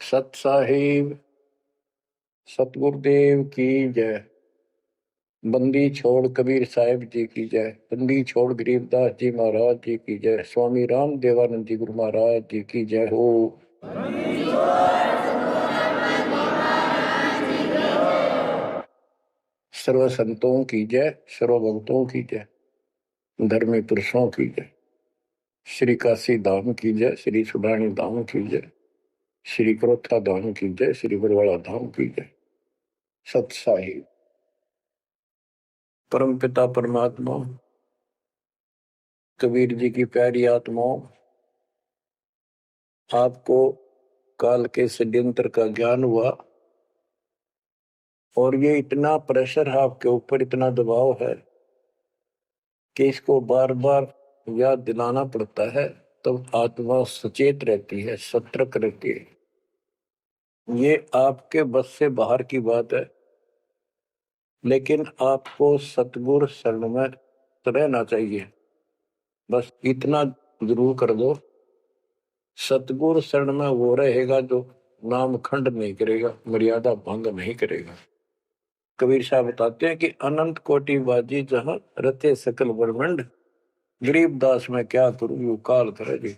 सत साहिब सतगुरुदेव की जय। बंदी छोड़ कबीर साहिब जी की जय। बंदी छोड़ गरीबदास जी महाराज जी की जय। स्वामी राम देवानंद जी गुरु महाराज जी की जय हो। सर्व संतों की जय, सर्व भक्तों की जय, धर्मी पुरुषों की जय। श्री काशी धाम की जय, श्री सुडानी धाम की जय, श्री क्रोथा धाम की जय, श्री बरवाड़ा धाम की जय। सत साहिब परम पिता परमात्मा कबीर जी की प्यारी आत्माओं, आपको काल के षड्यंत्र का ज्ञान हुआ और ये इतना प्रेशर है आपके ऊपर, इतना दबाव है कि इसको बार बार याद दिलाना पड़ता है, तब आत्मा सचेत रहती है, सतर्क रहती है। ये आपके बस से बाहर की बात है, लेकिन आपको सतगुरु शरण में रहना चाहिए। बस इतना जरूर कर दो, सतगुरु शरण में वो रहेगा जो नाम खंड नहीं करेगा, मर्यादा भंग नहीं करेगा। कबीर साहब बताते हैं कि अनंत कोटि बाजी जहां रते सकल ब्रह्मंड, गरीबदास में क्या करूं यू काल करे जी।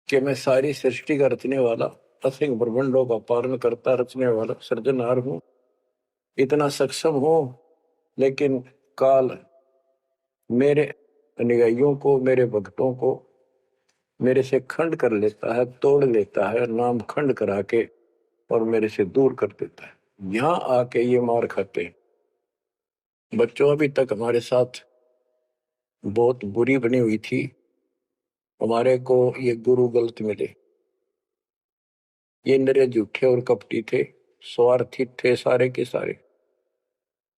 कि मैं सारी सृष्टि का रचने वाला, असंख्य ब्रह्मंडों का पालन करता रचने वाला सृजनहार हूं, इतना सक्षम हूं, लेकिन काल मेरे अनुयायियों को, मेरे भक्तों को मेरे से खंड कर लेता है, तोड़ लेता है, नाम खंड करा के और मेरे से दूर कर देता है। यहां आके ये मार खाते हैं। बच्चों अभी तक हमारे साथ बहुत बुरी बनी हुई थी, हमारे को ये गुरु गलत मिले। ये नरे झूठे और कपटी थे, स्वार्थी थे सारे के सारे।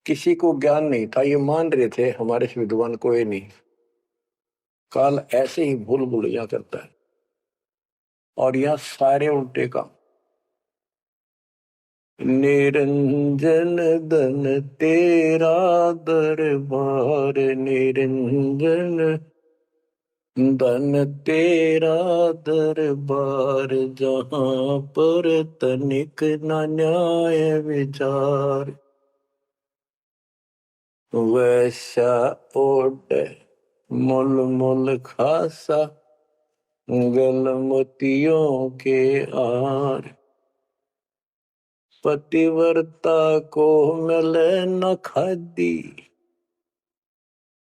किसी को ज्ञान नहीं था, ये मान रहे थे हमारे से विद्वान कोई नहीं। काल ऐसे ही भूल भुलैया करता है और यह सारे उल्टे काम। निरंजन धन तेरा दरबार, निरंजन धन तेरा दरबार, जहां पर तनिक न न्याय विचार। वैसा ओट मुल मुल खासा, गल मोतियों के आर। पतिव्रता को मिले न खादी,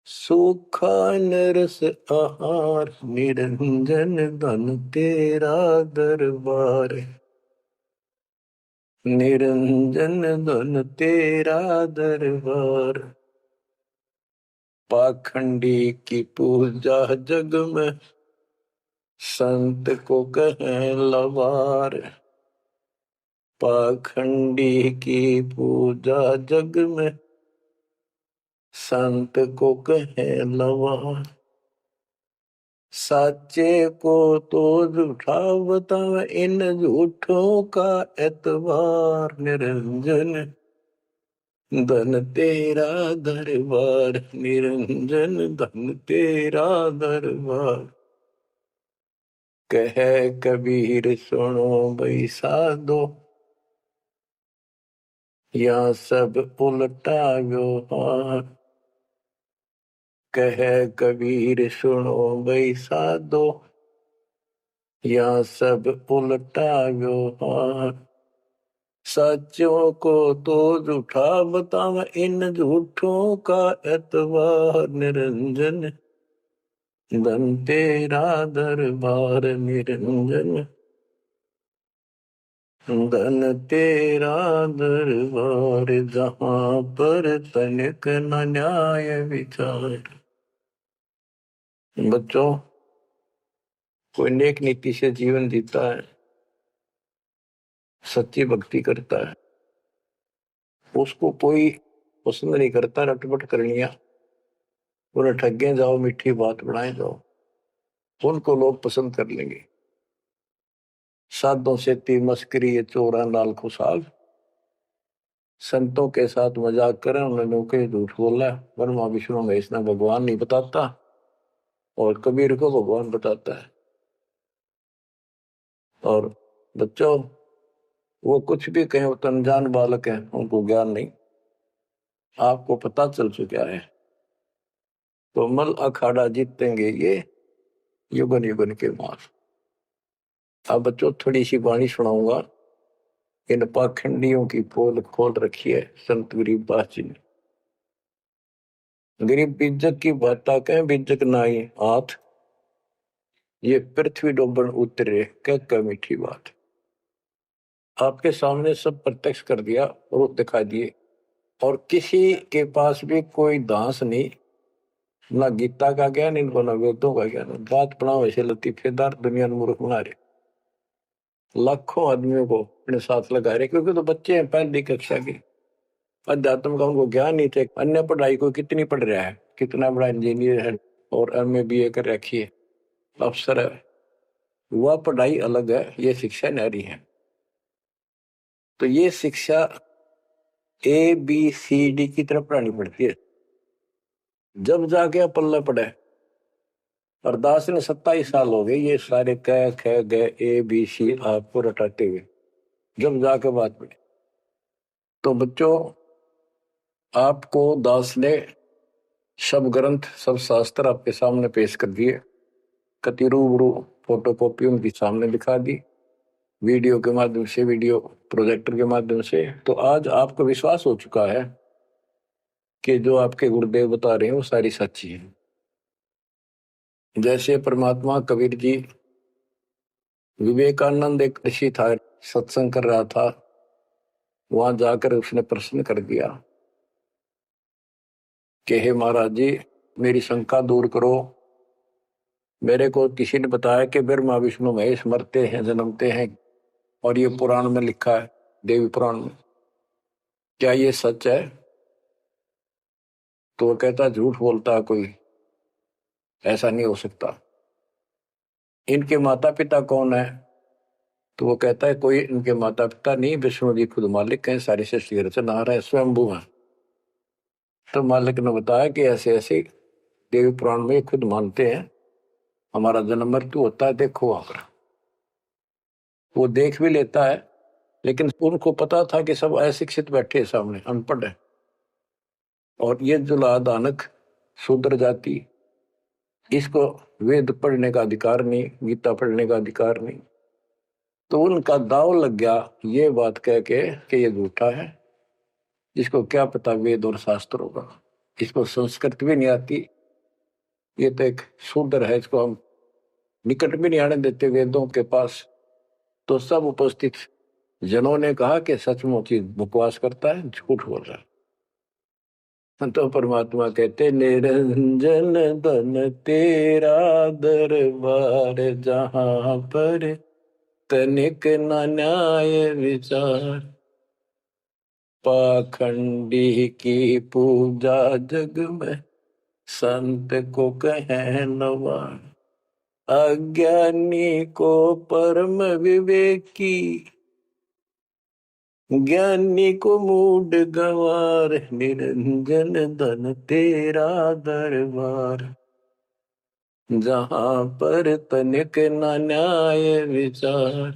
सूखा नरस आहार। निरंजन धन तेरा दरबार, निरंजन धन तेरा दरबार। पाखंडी की पूजा जग में, संत को कहें लवार। पाखंडी की पूजा जग में, संत को कहें लवार। साचे को तो झूठा बताओ, इन झूठों का एतबार। निरंजन धन तेरा दरबार, निरंजन धन तेरा दरबार। कह कबीर सुनो भाई साधो, या सब उल्टा व्यवहार। कह कबीर सुनो भाई साधो, या सब उल्टा व्यवहार। सच्चों को तो झूठा बताव, इन झूठों का एतबार। निरंजन धन तेरा दरबार, निरंजन धन तेरा दरबार, जहां पर तनिक न न्याय विचार। बच्चों, कोई नेक नीति से जीवन जीता है, सच्ची भक्ति करता है, उसको कोई पसंद नहीं करता रटपट करनिया। उन्हें ठगे जाओ, मीठी बात बनाए जाओ, उनको लोग पसंद कर लेंगे। साधों से ती मस्करी चोरा नाल खुशाल। संतों के साथ मजाक करें, उन्होंने के झूठ बोला। ब्रह्मा विष्णु महेश ने भगवान नहीं बताता और कबीर को भगवान बताता है। और बच्चों, वो कुछ भी कहें, वो तो अनजान बालक है, उनको ज्ञान नहीं, आपको पता चल चुका है। तो मल अखाड़ा जीतेंगे ये युगन युगन के मार। अब बच्चों थोड़ी सी वाणी सुनाऊंगा। इन पाखंडियों की पोल खोल रखी है संत गरीबदास जी ने। गरीब बीजक की बाता कहें, बीजक नाई हाथ, ये पृथ्वी डोबन उतरे क्या मीठी बात। आपके सामने सब प्रत्यक्ष कर दिया, रूप दिखा दिए, और किसी के पास भी कोई दांस नहीं, ना गीता का ज्ञान इनको, ना वेदों का ज्ञान। बात पढ़ाओ वैसे लतीफेदार, दुनिया में मूर्ख बना रहे, लाखों आदमियों को अपने साथ लगा रहे, क्योंकि तो बच्चे हैं पहली कक्षा के, अध्यात्म का उनको ज्ञान नहीं थे। अन्य पढ़ाई को कितनी पढ़ रहा है, कितना बड़ा इंजीनियर है और एमए बीए कर रखी है, अफसर है, वह पढ़ाई अलग है, ये शिक्षा न्यारी है। तो ये शिक्षा ABCD की तरफ पढ़ानी पड़ती है, जब जाके पल्ले पड़े। और दास ने 27 साल हो गए ये सारे क ख ग ABC आपको रटाते हुए, जब जाके बात पड़ी। तो बच्चों, आपको दास ने सब ग्रंथ, सब शास्त्र आपके सामने पेश कर दिए, कति रूबरू फोटो कॉपी उनके सामने दिखा दी, वीडियो के माध्यम से, वीडियो प्रोजेक्टर के माध्यम से। तो आज आपको विश्वास हो चुका है कि जो आपके गुरुदेव बता रहे हैं वो सारी सच्ची है। जैसे परमात्मा कबीर जी, विवेकानंद एक ऋषि था, सत्संग कर रहा था, वहां जाकर उसने प्रश्न कर दिया कि हे महाराज जी, मेरी शंका दूर करो। मेरे को किसी ने बताया कि ब्रह्मा विष्णु महेश मरते हैं, जन्मते हैं, और ये पुराण में लिखा है, देवी पुराण में, क्या ये सच है? तो वो कहता झूठ बोलता कोई, ऐसा नहीं हो सकता। इनके माता पिता कौन है? तो वो कहता है कोई इनके माता पिता नहीं, विष्णु जी खुद मालिक हैं, सारी सृष्टि रचनहार है, स्वयंभू है। तो मालिक ने बताया कि ऐसे ऐसे देवी पुराण में खुद मानते हैं हमारा जन्म मृत्यु होता है, देखो वहां। वो देख भी लेता है, लेकिन उनको पता था कि सब अशिक्षित बैठे सामने, अनपढ़ है, और ये जो लादानक शूद्र जाति, इसको वेद पढ़ने का अधिकार नहीं, गीता पढ़ने का अधिकार नहीं। तो उनका दाव लग गया ये बात कह के कि ये झूठा है, इसको क्या पता वेद और शास्त्र होगा, इसको संस्कृत भी नहीं आती, ये तो एक शूद्र है, इसको हम निकट भी नहीं आने देते वेदों के पास। तो सब उपस्थित जनों ने कहा कि सचमुच ही बकवास करता है, झूठ बोल रहा है। तो परमात्मा कहते निरंजन धन तेरा दरबार, जहां पर तनिक न न्याय विचार, पाखंडी की पूजा जग में संत को कहे नवार, अज्ञानी को परम विवेकी, ज्ञानी को मूड गवार, निरंजन धन तेरा दरबार, जहां पर तनिक न न्याय विचार,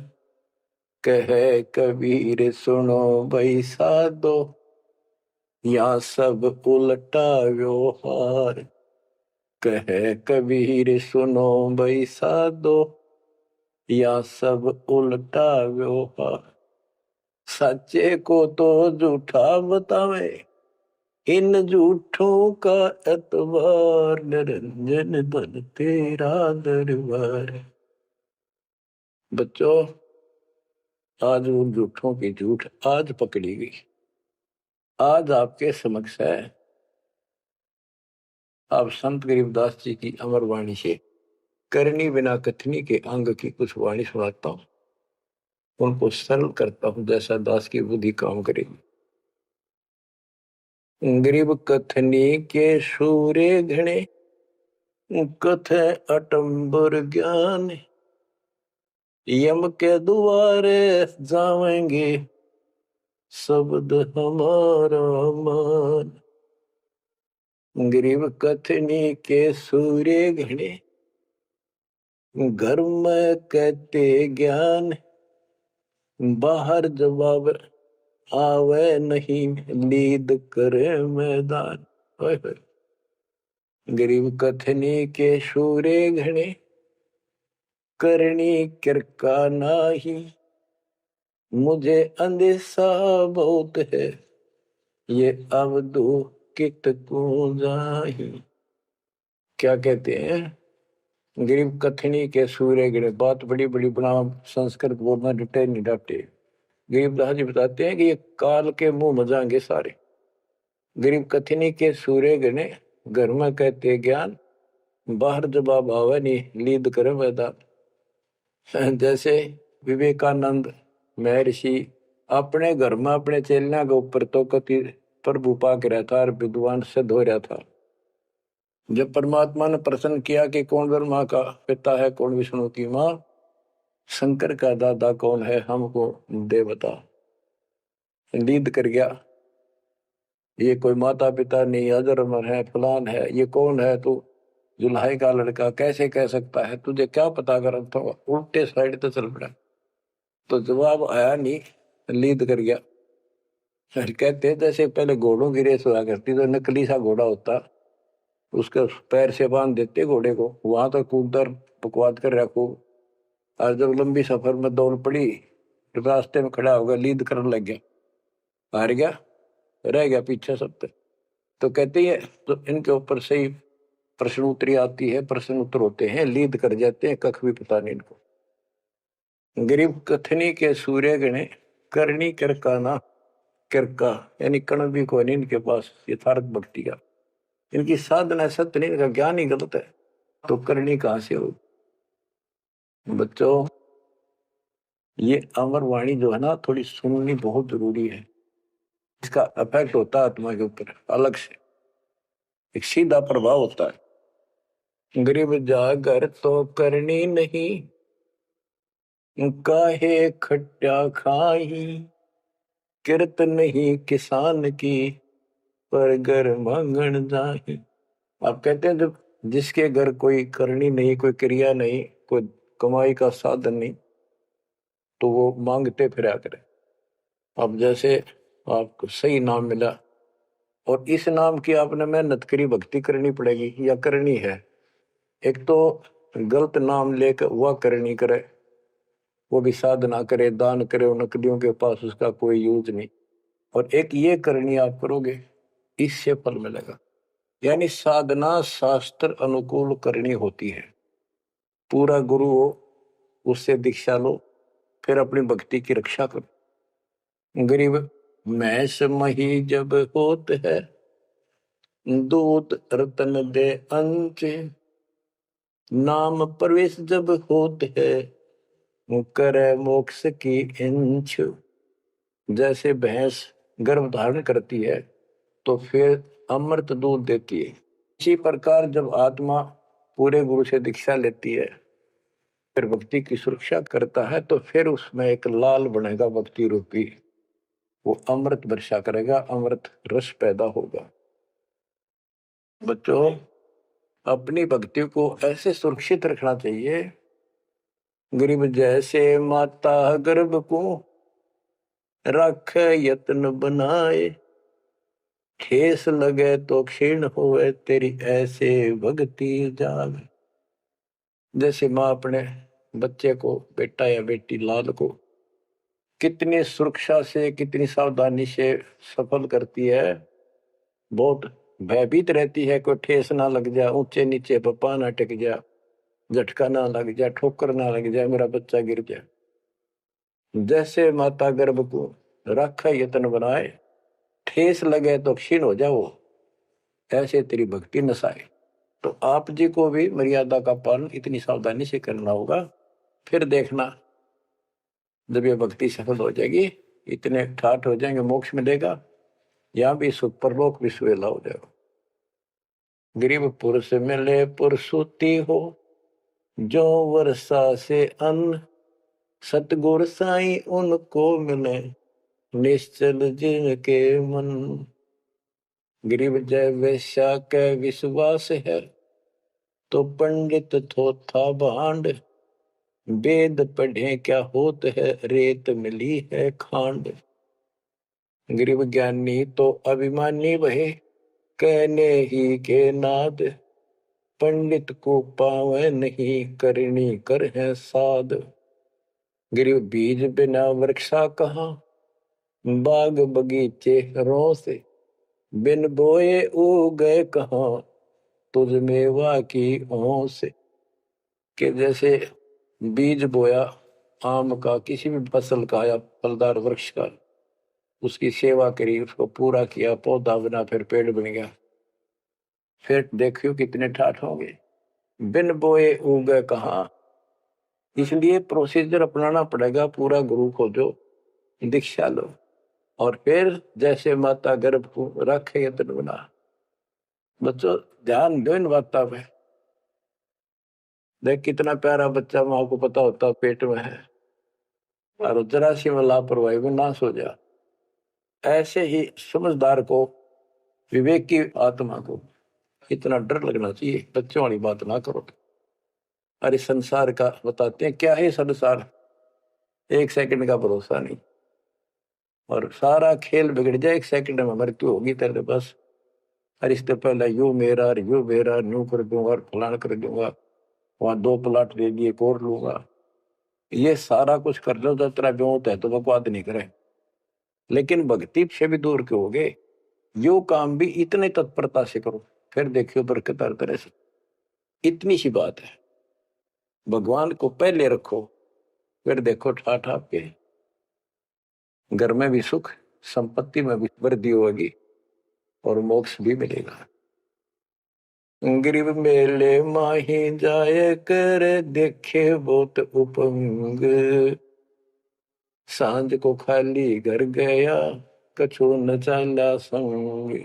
कहे कबीर सुनो भाई साधो, या सब उल्टा व्यवहार, कहे कबीर सुनो भाई साधो, या सब उल्टा व्यवहार, सच्चे को तो झूठा बतावे, इन झूठों का एतबार, निरंजन धन तेरा दरबार। बच्चों, आज उन झूठों की झूठ आज पकड़ी गई, आज आपके समक्ष है। अब संत गरीबदास जी की अमर वाणी से करनी बिना कथनी के अंग की कुछ वाणी सुनाता हूं, उनको सरल करता हूं जैसा दास की बुद्धि काम करेगी। गरीब कथनी के सूर्य घने, कथे अटंबर ज्ञान, यम के द्वारे जावेंगे शब्द हमारा मान। गरीब कथनी के सूर्य घने, घर में कहते ज्ञान, बाहर जवाब आवे नहीं, लीद करे मैदान। ओए होए। गरीब कथनी के शूरे घने, करनी किरका नाही, मुझे अंदेशा बहुत है, ये अवधु कित को जाही। क्या कहते हैं? गरीब कथनी के सूर्य गिरे, बात बड़ी बड़ी बना, संस्कृत बोलना डटे नहीं डटे। गरीबदास जी बताते हैं कि ये काल के मुंह मजाएंगे सारे। गरीब कथनी के सूर्य गिने, घर में कहते ज्ञान, बाहर जवाब आवे नहीं, लीद करे मैदान। जैसे विवेकानंद महर्षि अपने घर में अपने चेलिया के ऊपर तो कति प्रभु पाक रहता और विद्वान सिद्ध हो रहा था। जब परमात्मा ने प्रश्न किया कि कौन ब्रह्मा का पिता है, कौन विष्णु की माँ, शंकर का दादा कौन है, हमको दे बता। लीद कर गया, ये कोई माता पिता नहीं, अजरमर है, फलान है, ये कौन है तू, जुल्हाई का लड़का कैसे कह सकता है, तुझे क्या पता कर, तो उल्टे साइड तो चल पड़ा। तो जवाब आया नहीं, लीद कर गया। कहते जैसे पहले घोड़ों की रेस हुआ करती, तो नकली सा घोड़ा होता, उसके पैर से बांध देते घोड़े को, वहां तक कूदर बकवाद कर रखो, और जब लंबी सफर में दौड़ पड़ी, रास्ते में खड़ा होगा, लीद करने लग गया, हार गया, रह गया पीछे सब पे। तो कहते हैं तो इनके ऊपर से ही प्रश्न उत्तरी आती है, प्रश्न उत्तर होते हैं, लीद कर जाते हैं, कख भी पता नहीं इनको। गरीब कथनी के सूर्य गणे, करनी किरकाना, किरका यानी कण भी कोई नहीं इनके पास यथार्थ भक्ति का, इनकी साधना सत्य नहीं, इनका ज्ञान ही गलत है, तो करनी कहां से हो। बच्चों, ये अमर वाणी जो है ना, थोड़ी सुननी बहुत जरूरी है। इसका इफेक्ट होता है आत्मा के ऊपर अलग से, एक सीधा प्रभाव होता है। गरीब जागर तो करनी नहीं, काहे खट्टा खाई, किरत नहीं किसान की, पर घर मांगन जाही। आप कहते हैं जब जिसके घर कोई करनी नहीं, कोई क्रिया नहीं, कोई कमाई का साधन नहीं, तो वो मांगते फिरा करे। अब जैसे आपको सही नाम मिला और इस नाम की आपने मेहनत करी, भक्ति करनी पड़ेगी या करनी है। एक तो गलत नाम लेकर वह करनी करे, वो भी साधना करे, दान करे, उन नकलियों के पास उसका कोई यूज नहीं। और एक ये करनी आप करोगे, इससे फल मिलेगा। यानी साधना शास्त्र अनुकूल करनी होती है। पूरा गुरु हो, उससे दीक्षा लो, फिर अपनी भक्ति की रक्षा करो। गरीब मैस मही जब होत है, दूत रतन दे अंच, नाम प्रवेश जब होत है, करे मोक्ष की इंच। जैसे भैंस गर्भ धारण करती है तो फिर अमृत दूध देती है, इसी प्रकार जब आत्मा पूरे गुरु से दीक्षा लेती है, फिर भक्ति की सुरक्षा करता है, तो फिर उसमें एक लाल बनेगा भक्ति रूपी, वो अमृत वर्षा करेगा, अमृत रस पैदा होगा। बच्चों, अपनी भक्ति को ऐसे सुरक्षित रखना चाहिए। गरीब जैसे माता गर्भ को रख यत्न बनाए, ठेस लगे तो क्षीण होए, तेरी ऐसे भक्ति जाग। जैसे माँ अपने बच्चे को, बेटा या बेटी लाल को कितनी सुरक्षा से, कितनी सावधानी से सफल करती है, बहुत भयभीत रहती है, कोई ठेस ना लग जाए, ऊंचे नीचे पप्पा ना टिक जाए, झटका ना लग जाए, ठोकर ना लग जाए, मेरा बच्चा गिर जाए। जैसे माता गर्भ को रखा यत्न बनाए, ठेस लगे तो क्षीण हो जाओ, ऐसे तेरी भक्ति नसाए। तो आप जी को भी मर्यादा का पालन इतनी सावधानी से करना होगा। फिर देखना, जब ये भक्ति सफल हो जाएगी, इतने ठाठ हो जाएंगे, मोक्ष मिलेगा, यहाँ भी सुख, परलोक भी सुहेला हो जाएगा। गरीब पुरुष मिले पुरसुती हो, जो वर्षा से अन्न, सतगुर साई उनको मिले, निश्चल जिनके मन। गरीब जय वैश्या के विश्वास है, तो पंडित थोथा भांड, वेद पढ़े क्या होत है, रेत मिली है खांड। गरीब ज्ञानी तो अभिमानी वहे, कहने ही के नाद। पंडित को पावे नहीं, करनी कर है साध। गरीब बीज बिना वृक्षा कहाँ, बाग बगीचे रो से। बिन बोए उगे कहाँ, तुझ मेवा की ओं से। कि जैसे बीज बोया आम का, किसी भी फसल का या फलदार वृक्ष का, उसकी सेवा करी, उसको पूरा किया, पौधा बना, फिर पेड़ बन गया, फिर देखियो कितने ठाठ होंगे। बिन बोए उगे कहाँ, इसलिए प्रोसीजर अपनाना पड़ेगा पूरा। गुरु को जो दीक्षा लो, और फिर जैसे माता गर्भ को रखे यत्न बना। बच्चों ध्यान दो इन बातों पे। देख कितना प्यारा बच्चा, माँ को पता होता पेट में है, और जरा सी में लापरवाही में नाश हो जा। ऐसे ही समझदार को, विवेक की आत्मा को इतना डर लगना चाहिए, बच्चों वाली बात ना करो। अरे संसार का बताते हैं क्या है संसार, एक सेकंड का भरोसा नहीं, और सारा खेल बिगड़ जाए, एक सेकंड में मृत्यु होगी तेरे बस। अरे इससे पहले यू मेरा, यू मेरा, न्यू कर दूंगा, फलान कर दूंगा, वहां 2 प्लाट दे दिए, कोर लूंगा। ये सारा कुछ कर लो तो तेरा ब्योत है तो बकवाद नहीं करे, लेकिन भक्ति से भी दूर क्यों हो गए। यो काम भी इतने तत्परता से करो, फिर देखियो बरकत हर तरह से। इतनी सी बात है, भगवान को पहले रखो, फिर देखो ठाठ आपके घर में भी सुख, संपत्ति में भी वृद्धि होगी, और मोक्ष भी मिलेगा। गरीब मेले माही जाए कर, देखे बहुत उपंग। सांझ को खाली घर गया, कछु न चाला संग।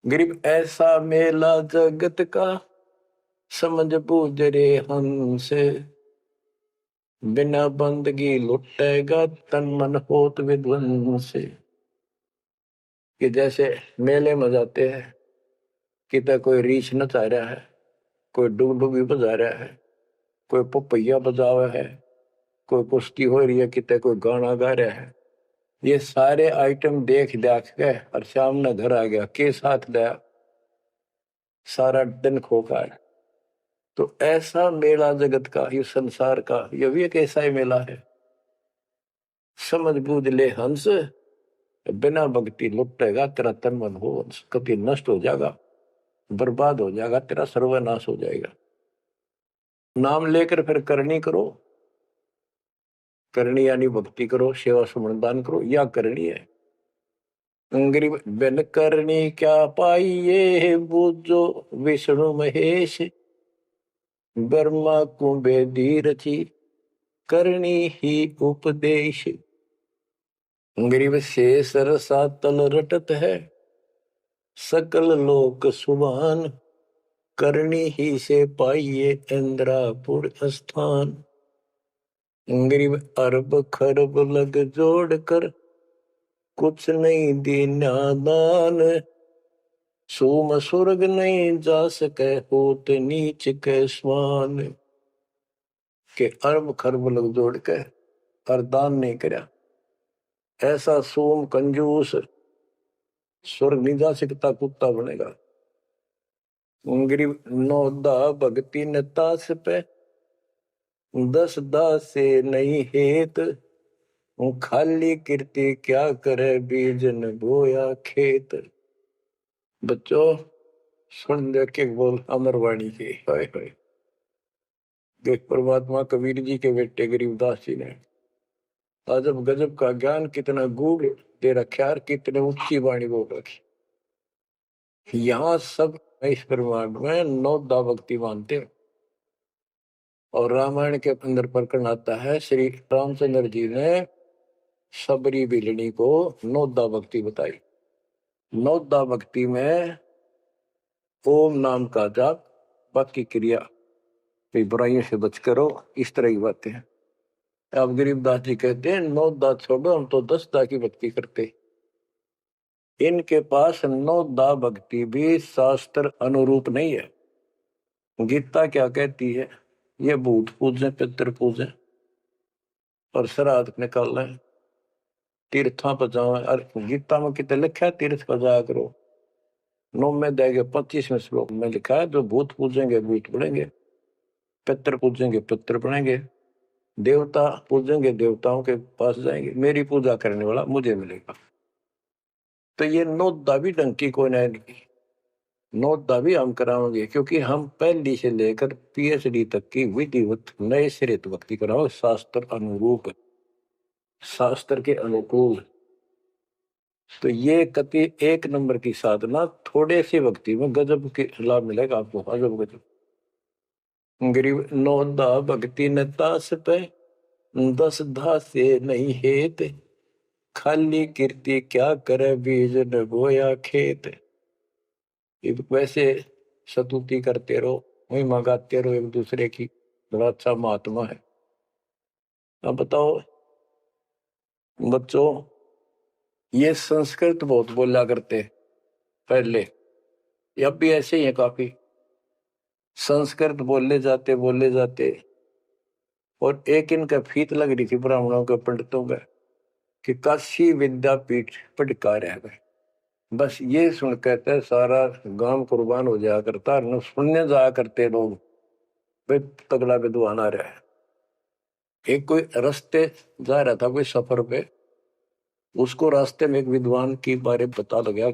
गरीब ऐसा मेला जगत का, समझ बूझ रे हंस। बिना बंदगी लुटेगा, तन मन होत विध्वंस। कि जैसे मेले में जाते हैं, कितना कोई रीछ नचा रहा है, कोई डुगडुगी बजा रहा है, कोई पपैया बजा हुआ है, कोई कुश्ती हो रही है, कितने कोई गाना गा रहा है। ये सारे आइटम देख देख के और शाम ने घर आ गया, के साथ लाया, सारा दिन खोखा है। तो ऐसा मेला जगत का, ये संसार का, ये भी एक ऐसा ही मेला है। समझ बूझ ले हंस, बिना भक्ति लुटेगा तेरा तन मन हो, कभी नष्ट हो जाएगा, बर्बाद हो जाएगा, तेरा सर्वनाश हो जाएगा। नाम लेकर फिर करनी करो, करनी यानी भक्ति करो, सेवा सुमन दान करो, या करनी है। गरीब बिन करनी क्या पाइये, बूझो विष्णु महेश। ब्रह्मा कुंभे रची, करनी ही उपदेश। गरीब शेष रसा तल रटत है, सकल लोक सुभान। करनी ही से पाइये इंद्रापुर स्थान। गरीब अरब खरब लग जोड़ कर, कुछ नहीं दीना दान। सोम स्वर्ग नहीं जा सके, होत नीच के स्वान। के अरब खरब लग जोड़ के और दान नहीं करया, ऐसा सोम कंजूस स्वर्ग नहीं जा सकता, कुत्ता बनेगा। गरीब नौदा भक्ति न तास पे, 10 दास से नहीं हेत। खाली कीर्ति क्या करे, बीज न बोया खेत। बच्चों सुन दे के बोल अमरवाणी के, हाय हाय। देख परमात्मा कबीर जी के बेटे गरीबदास जी ने अजब गजब का ज्ञान कितना गूढ़ दे रखा, कितने ऊंची वाणी बोल रखी। यहाँ सब इस ब्रह्मांड में 9 दा भक्ति मानते हैं। और रामायण के अंदर प्रकरण आता है, श्री रामचंद्र जी ने सबरी बिलनी को 9 दा भक्ति बताई। 9 दा भक्ति में ओम नाम का जाप, बाकी क्रिया, बुराइयों से बच करो, इस तरह की बातें हैं। अब गरीबदास जी कहते हैं 9 दा छोड़ो, हम तो 10 दा की भक्ति करते। इनके पास 9 दा भक्ति भी शास्त्र अनुरूप नहीं है। गीता क्या कहती है, ये भूत पूजे पितर पूजे और श्राद्ध निकाल लें, तीर्था पर जाओ। और गीता में कितने लिखा है तीर्थ पर जाया करो। 9 में देंगे 25वें श्लोक में लिखा है जो भूत पूजेंगे भूत बनेंगे, पितर पूजेंगे पितर बनेंगे, देवता पूजेंगे देवताओं के पास जाएंगे, मेरी पूजा करने वाला मुझे मिलेगा। तो ये नोदा भी डंकी को नहीं, नोदा भी हम कराओगे क्योंकि हम पहली से लेकर पीएचडी तक की विधिवत नए सिरे भक्ति कराओ, शास्त्र अनुरूप, शास्त्र के अनुकूल। तो ये कति 1 नंबर की साधना, थोड़े सी भक्ति में गजब के लाभ मिलेगा आपको, अजब गजब। गरीब नोदा भक्ति न तास पे 10 धासे नहीं हेत, खाली कीर्ति क्या करे बीज न बोया खेत। वैसे स्तुति करते रहो, वही मंगाते रहो एक दूसरे की, बड़ा अच्छा महात्मा है। अब बताओ बच्चों, ये संस्कृत बहुत बोला करते पहले, अब भी ऐसे ही है काफी, संस्कृत बोले जाते। और एक इनका फीत लग रही थी ब्राह्मणों के पंडितों का कि काशी विद्यापीठ पटका रह गए। बस ये सुन कहते सारा गांव कुर्बान हो जाया करता, न सुनने जाया करते लोग, भाई तगड़ा विद्वान आ रहा है। एक कोई रास्ते जा रहा था कोई सफर पे, उसको रास्ते में एक विद्वान के बारे में पता लगा,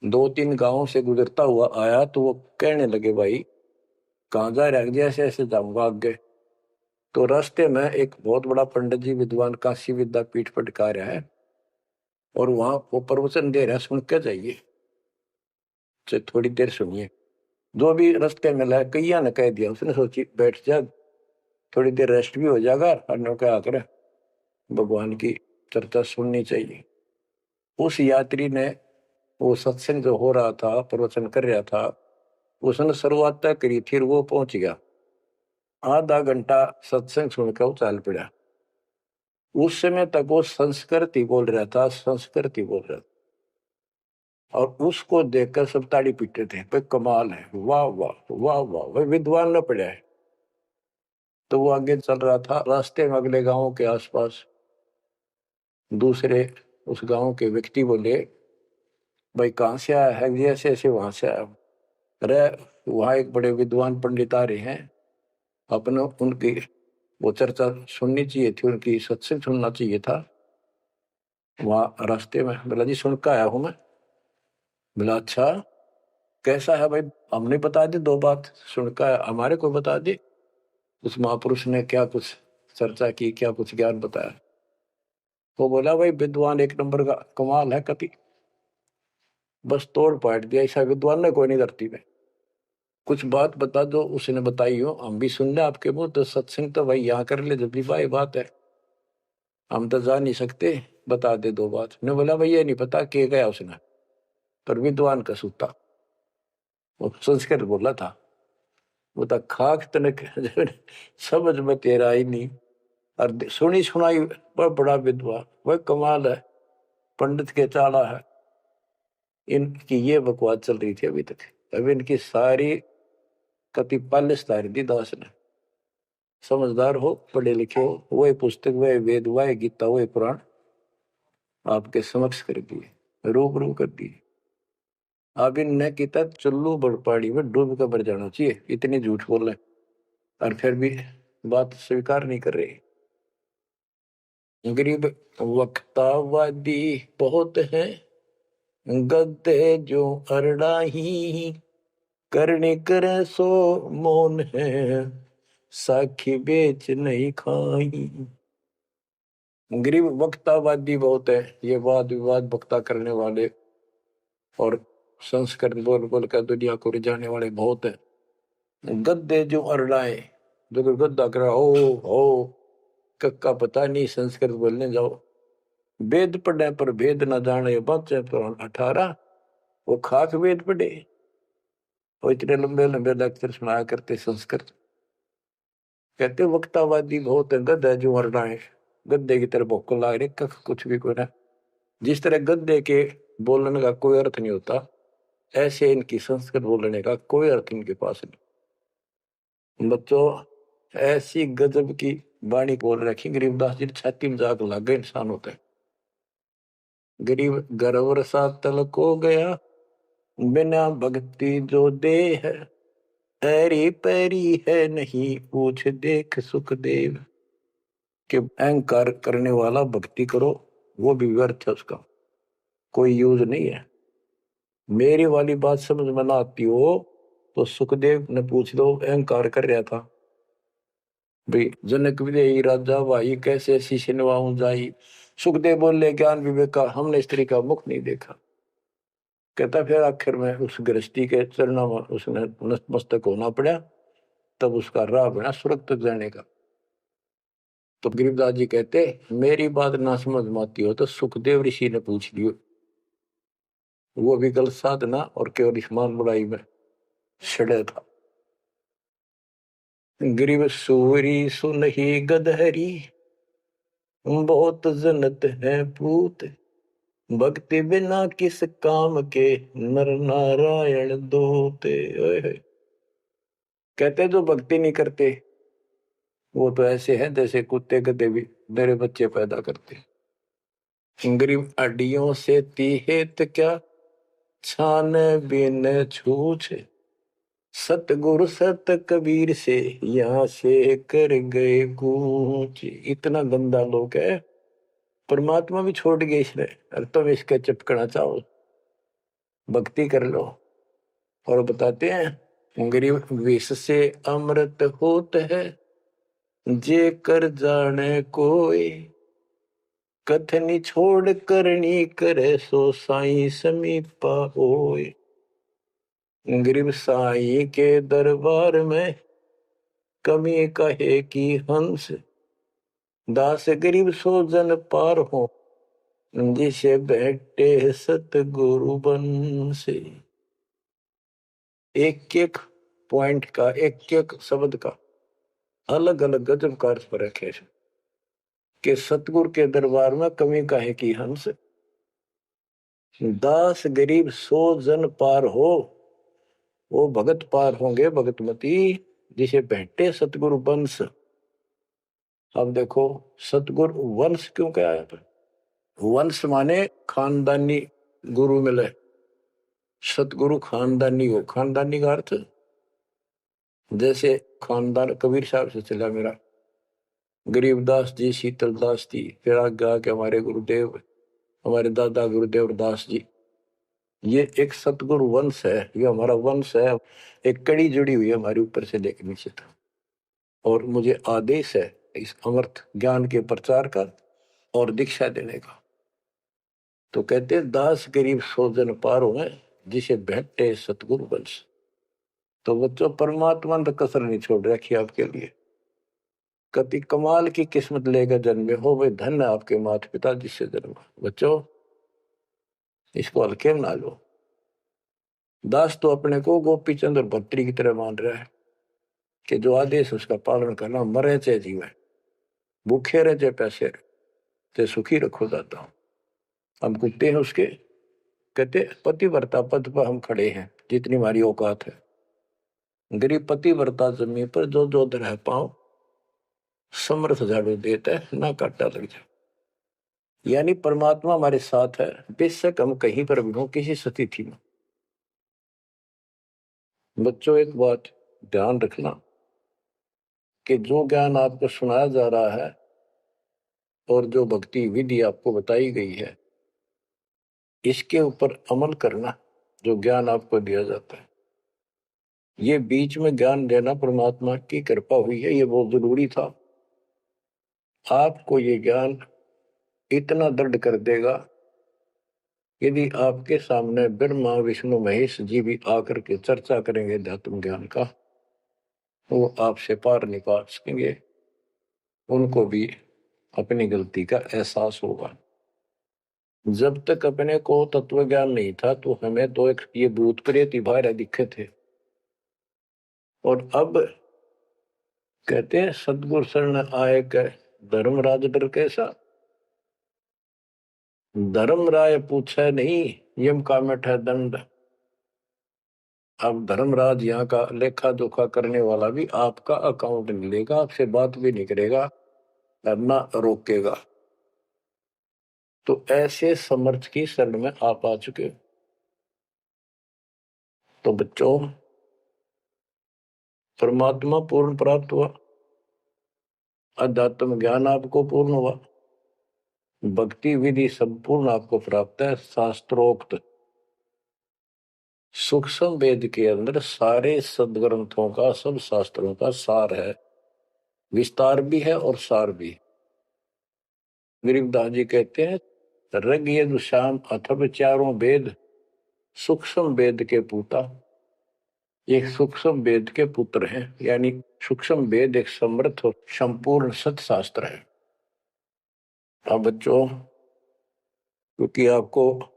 2-3 गांवों से गुजरता हुआ आया, तो वो कहने लगे भाई कहाँ जा रहा है, ऐसे ऐसे जाऊंगा आगे। तो रास्ते में एक बहुत बड़ा पंडित जी विद्वान काशी विद्यापीठ पटका रहा है और वहां वो प्रवचन दे रहा है, सुन के जाइए, थोड़ी देर सुनिए। जो भी रास्ते में लाया कैया ने कह दिया, उसने सोची बैठ जा, थोड़ी देर रेस्ट भी हो जाएगा और क्या करे भगवान की चर्चा सुननी चाहिए। उस यात्री ने वो सत्संग जो हो रहा था, प्रवचन कर रहा था, उसने शुरुआत तय करी थी, वो पहुंच गया। आधा घंटा सत्संग सुनकर वो चल पड़ा। उस समय तक वो संस्कृत ही बोल रहा था, संस्कृत ही बोल रहा था। और उसको देखकर सब ताड़ी पीटते थे, भाई कमाल है, वाह वाह वाह वाह, भाई विद्वान न पड़ा है। तो वो आगे चल रहा था, रास्ते में अगले गांव के आसपास दूसरे उस गांव के व्यक्ति बोले भाई कहाँ से आया है, ऐसे ऐसे वहां से आया। अरे वहां एक बड़े विद्वान पंडित आ रहे हैं, अपने उनकी वो चर्चा सुननी चाहिए थी, उनकी सत्संग सुनना चाहिए था। वहां रास्ते में बोला जी सुन के आया हूं मैं। बोला अच्छा कैसा है भाई, हमने बता दी 2 बात, सुन के आया, हमारे को बता दी। उस महापुरुष ने क्या कुछ चर्चा की, क्या कुछ ज्ञान बताया। वो बोला भाई विद्वान 1 नंबर का, कमाल है कति, बस तोड़ पाट दिया, ऐसा विद्वान ने कोई नहीं धरती में। कुछ बात बता दो, उसने बताई हो, हम भी सुन ले आपके मुंह, तो सत्संग तो भाई यहाँ कर ले, जब भी भाई बात है, हम तो जा नहीं सकते, बता दे 2 बात। ने बोला भाई ये नहीं पता के गया उसने, पर विद्वान का सूता, वो संस्कृत बोला था। वो तो खाक तनक समझ में तेरा ही नहीं, और सुनी सुनाई वह बड़ा विद्वान, वह कमाल है, पंडित के चाला है। इनकी ये बकवास चल रही थी अभी तक। अभी इनकी सारी कति पालिश तारी दी दास ने। समझदार हो, पढ़े लिखे हो, वही पुस्तक, वही वेद, वही गीता, वही पुराण आपके समक्ष कर दिए, रूबरू कर दिए। अब इनने किता चुल्लू बड़पाड़ी में डूब कर मर जाना चाहिए, इतनी झूठ बोल रहे और फिर भी बात स्वीकार नहीं कर रहे। गरीब वक्तावादी बहुत हैं, गद्दे जो अरड़ाही, करने करे सो मौन है, साखी बेच नहीं खाई। गरीब वक्तावादी बहुत है, ये वाद विवाद वक्ता करने वाले और संस्कृत बोल बोल कर दुनिया को रिझाने वाले बहुत है। गद्दे जो अरड़ाए, जो गद्दा करा हो कक्का पता नहीं, संस्कृत बोलने जाओ, वेद पढ़े पर भेद न जाने, बच्चे तो 18, वो खाक वेद पढ़े, वो इतने लंबे लंबे लेक्चर सुनाया करते संस्कृत। कहते वक्तावादी बहुत है, गद्दा जो अरड़ाए, गद्दे की तरह भोकल ला रहे, कख कुछ भी कोई ना। जिस तरह गद्दे के बोलने का कोई अर्थ नहीं होता, ऐसे इनकी संस्कृत बोलने का कोई अर्थ इनके पास नहीं। बच्चों ऐसी गजब की वाणी बोल रखी गरीबदास जी, छाती में जाग लग गए इंसान होते हैं। गरीब गर्वर सा तल को गया, बिना भक्ति जो दे है, ऐरी पैरी है नहीं पूछ देख सुखदेव। कि अहंकार करने वाला भक्ति करो वो भी व्यर्थ है, उसका कोई यूज नहीं है। मेरी वाली बात समझ में ना आती हो तो सुखदेव ने पूछ दो, अहंकार कर रहा था भाई, जनक विदेही राजा भाई कैसे शीश नवाऊं जाई। सुखदेव बोले ज्ञान विवेक का हमने स्त्री का मुख नहीं देखा। कहता फिर आखिर में उस गृहस्थी के चरणों में उसने नतमस्तक होना पड़ा, तब उसका राह बना स्वर्ग तक जाने का। तो गरीबदास जी कहते मेरी बात ना समझ में आती हो तो सुखदेव ऋषि ने पूछ लियो, वो भी गलत साधना और केवल ईमान बुराई में छड़े था। गरीब सूरी सुनही गदहरी, बहुत जनत है पूत, भक्ति बिना किस काम के नर नारायण दूते। कहते जो भक्ति नहीं करते वो तो ऐसे हैं जैसे कुत्ते गधे भी मेरे बच्चे पैदा करते। गरीब अड्डियों से तीहेत क्या, छान बिन छूछ, सतगुरु सत कबीर से यहाँ से कर गए कूच। इतना गंदा लोग है, परमात्मा भी छोड़ गए इसने, और तुम इसके चिपकना चाहो, भक्ति कर लो। और बताते हैं गरीब विष से अमृत होत है, जे कर जाने कोई, कथनी छोड़ करनी करे सो साई समीपा होए। गरीब साई के दरबार में कमी कहे की हंस, दास गरीब सो जन पार हो, जिसे बैठे सतगुरु बन से। एक एक पॉइंट का, एक एक शब्द का अलग अलग गजब का अर्थ पर रखे कि सतगुरु के दरबार में कमी काहे की हंस, दास गरीब सो जन पार हो, वो भगत पार होंगे भगतमती, जिसे भेंटे सतगुरु वंश। अब देखो सतगुरु वंश क्यों कहा है? वंश माने खानदानी गुरु मिले, सतगुरु खानदानी हो। खानदानी का अर्थ जैसे खानदान कबीर साहब से चला मेरा, गरीबदास जी, शीतलदास जी, फिर आगे आके हमारे गुरुदेव, हमारे दादा गुरुदेव दास जी, ये एक सतगुरु वंश है, ये हमारा वंश है। एक कड़ी जुड़ी हुई है हमारे ऊपर से लेकर नीचे तक, और मुझे आदेश है इस अमृत ज्ञान के प्रचार का और दीक्षा देने का। तो कहते दास गरीब सो जन पार हो, जिसे भेंटे सतगुरु वंश। तो बच्चों परमात्मा ने कसर नहीं छोड़ रखी आपके लिए। कति कमाल की किस्मत लेकर जन्मे हो, वे धन्य आपके माता पिता जिससे जन्म। बच्चों इसको हल्के में ना लो। दास तो अपने को गोपी चंद्र भट्टी की तरह मान रहा है कि जो आदेश उसका पालन करना, मरे चाहे जीवे, भूखे रहे चाहे पैसे रहे, ते सुखी रखो दाता हूं। हम कुत्ते हैं उसके, कहते पतिव्रता पद पर हम खड़े हैं जितनी हमारी औकात है। गरीब पतिव्रता जमीन पर जो जो रह पाओ, समर्थ झाड़ू देता है ना काटा लग जाए। यानी परमात्मा हमारे साथ है, बेशक हम कहीं पर भी हो, किसी स्थिति में। बच्चों एक बात ध्यान रखना कि जो ज्ञान आपको सुनाया जा रहा है और जो भक्ति विधि आपको बताई गई है, इसके ऊपर अमल करना। जो ज्ञान आपको दिया जाता है, ये बीच में ज्ञान देना परमात्मा की कृपा हुई है, ये बहुत जरूरी था। आपको ये ज्ञान इतना दृढ़ कर देगा, यदि आपके सामने ब्रह्मा विष्णु महेश जी भी आकर के चर्चा करेंगे अध्यात्म ज्ञान का, तो वो आपसे पार नहीं पा सकेंगे। उनको भी अपनी गलती का एहसास होगा। जब तक अपने को तत्व ज्ञान नहीं था तो हमें तो एक ये भूत प्रेत ही बाहर दिखे थे, और अब कहते हैं सतगुरु शरण आए के धर्मराज डर कैसा। धर्म राय पूछे नहीं, यम का मिठा दंड। अब धर्मराज यहाँ का लेखा जोखा करने वाला भी आपका अकाउंट नहीं लेगा, आपसे बात भी नहीं करेगा और ना रोकेगा। तो ऐसे समर्थ की शरण में आप आ चुके हो। तो बच्चों, परमात्मा पूर्ण प्राप्त हुआ, अध्यात्म ज्ञान आपको पूर्ण हुआ, भक्ति विधि संपूर्ण आपको प्राप्त है। शास्त्रोक्त सूक्ष्म वेद के अंदर सारे सदग्रंथों का, सब शास्त्रों का सार है, विस्तार भी है और सार भी। गरीबदास जी कहते हैं, ऋग यजुः साम अथर्व चारों वेद सूक्ष्म वेद के पूता। एक सूक्ष्म वेद के पुत्र हैं, यानी सूक्ष्म वेद एक समृद्ध और संपूर्ण सत्शास्त्र है। अब बच्चों, क्योंकि आपको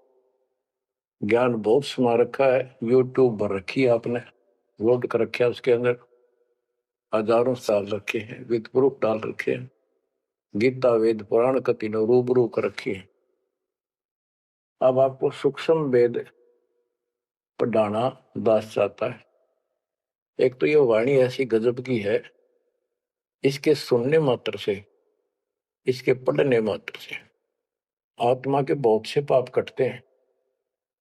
ज्ञान बहुत समा रखा है, यूट्यूब भर रखी है आपने, लोड कर रखा है, उसके अंदर हजारों साल रखे हैं, विद प्रूफ डाल रखे हैं, गीता वेद पुराण का तीनों रूबरू कर रखी है। अब आपको सूक्ष्म वेद पढ़ाना दास चाहता है। एक तो ये वाणी ऐसी गजब की है, इसके सुनने मात्र से, इसके पढ़ने मात्र से आत्मा के बहुत से पाप कटते हैं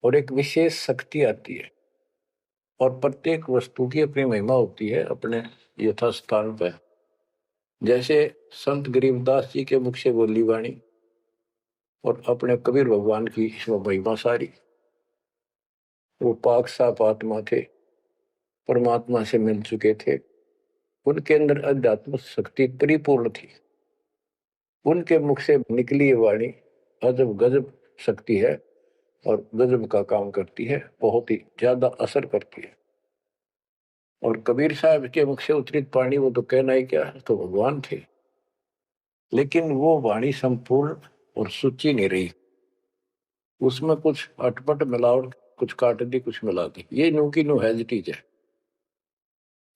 और एक विशेष शक्ति आती है। और प्रत्येक वस्तु की अपनी महिमा होती है अपने यथास्थान पर। जैसे संत गरीबदास जी के मुख से बोली वाणी और अपने कबीर भगवान की इसमें महिमा सारी। वो पाक साफ आत्मा थे, परमात्मा से मिल चुके थे, उनके अंदर अध्यात्म शक्ति परिपूर्ण थी। उनके मुख से निकली वाणी अजब गजब शक्ति है और गजब का काम करती है, बहुत ही ज्यादा असर करती है। और कबीर साहब के मुख से उतरित वाणी, वो तो कहना ही क्या, तो भगवान थे। लेकिन वो वाणी संपूर्ण और सुची नहीं रही, उसमें कुछ अटपट मिलावट, कुछ काट दी, कुछ मिला दी, ये नो की नो हैजिटीज है।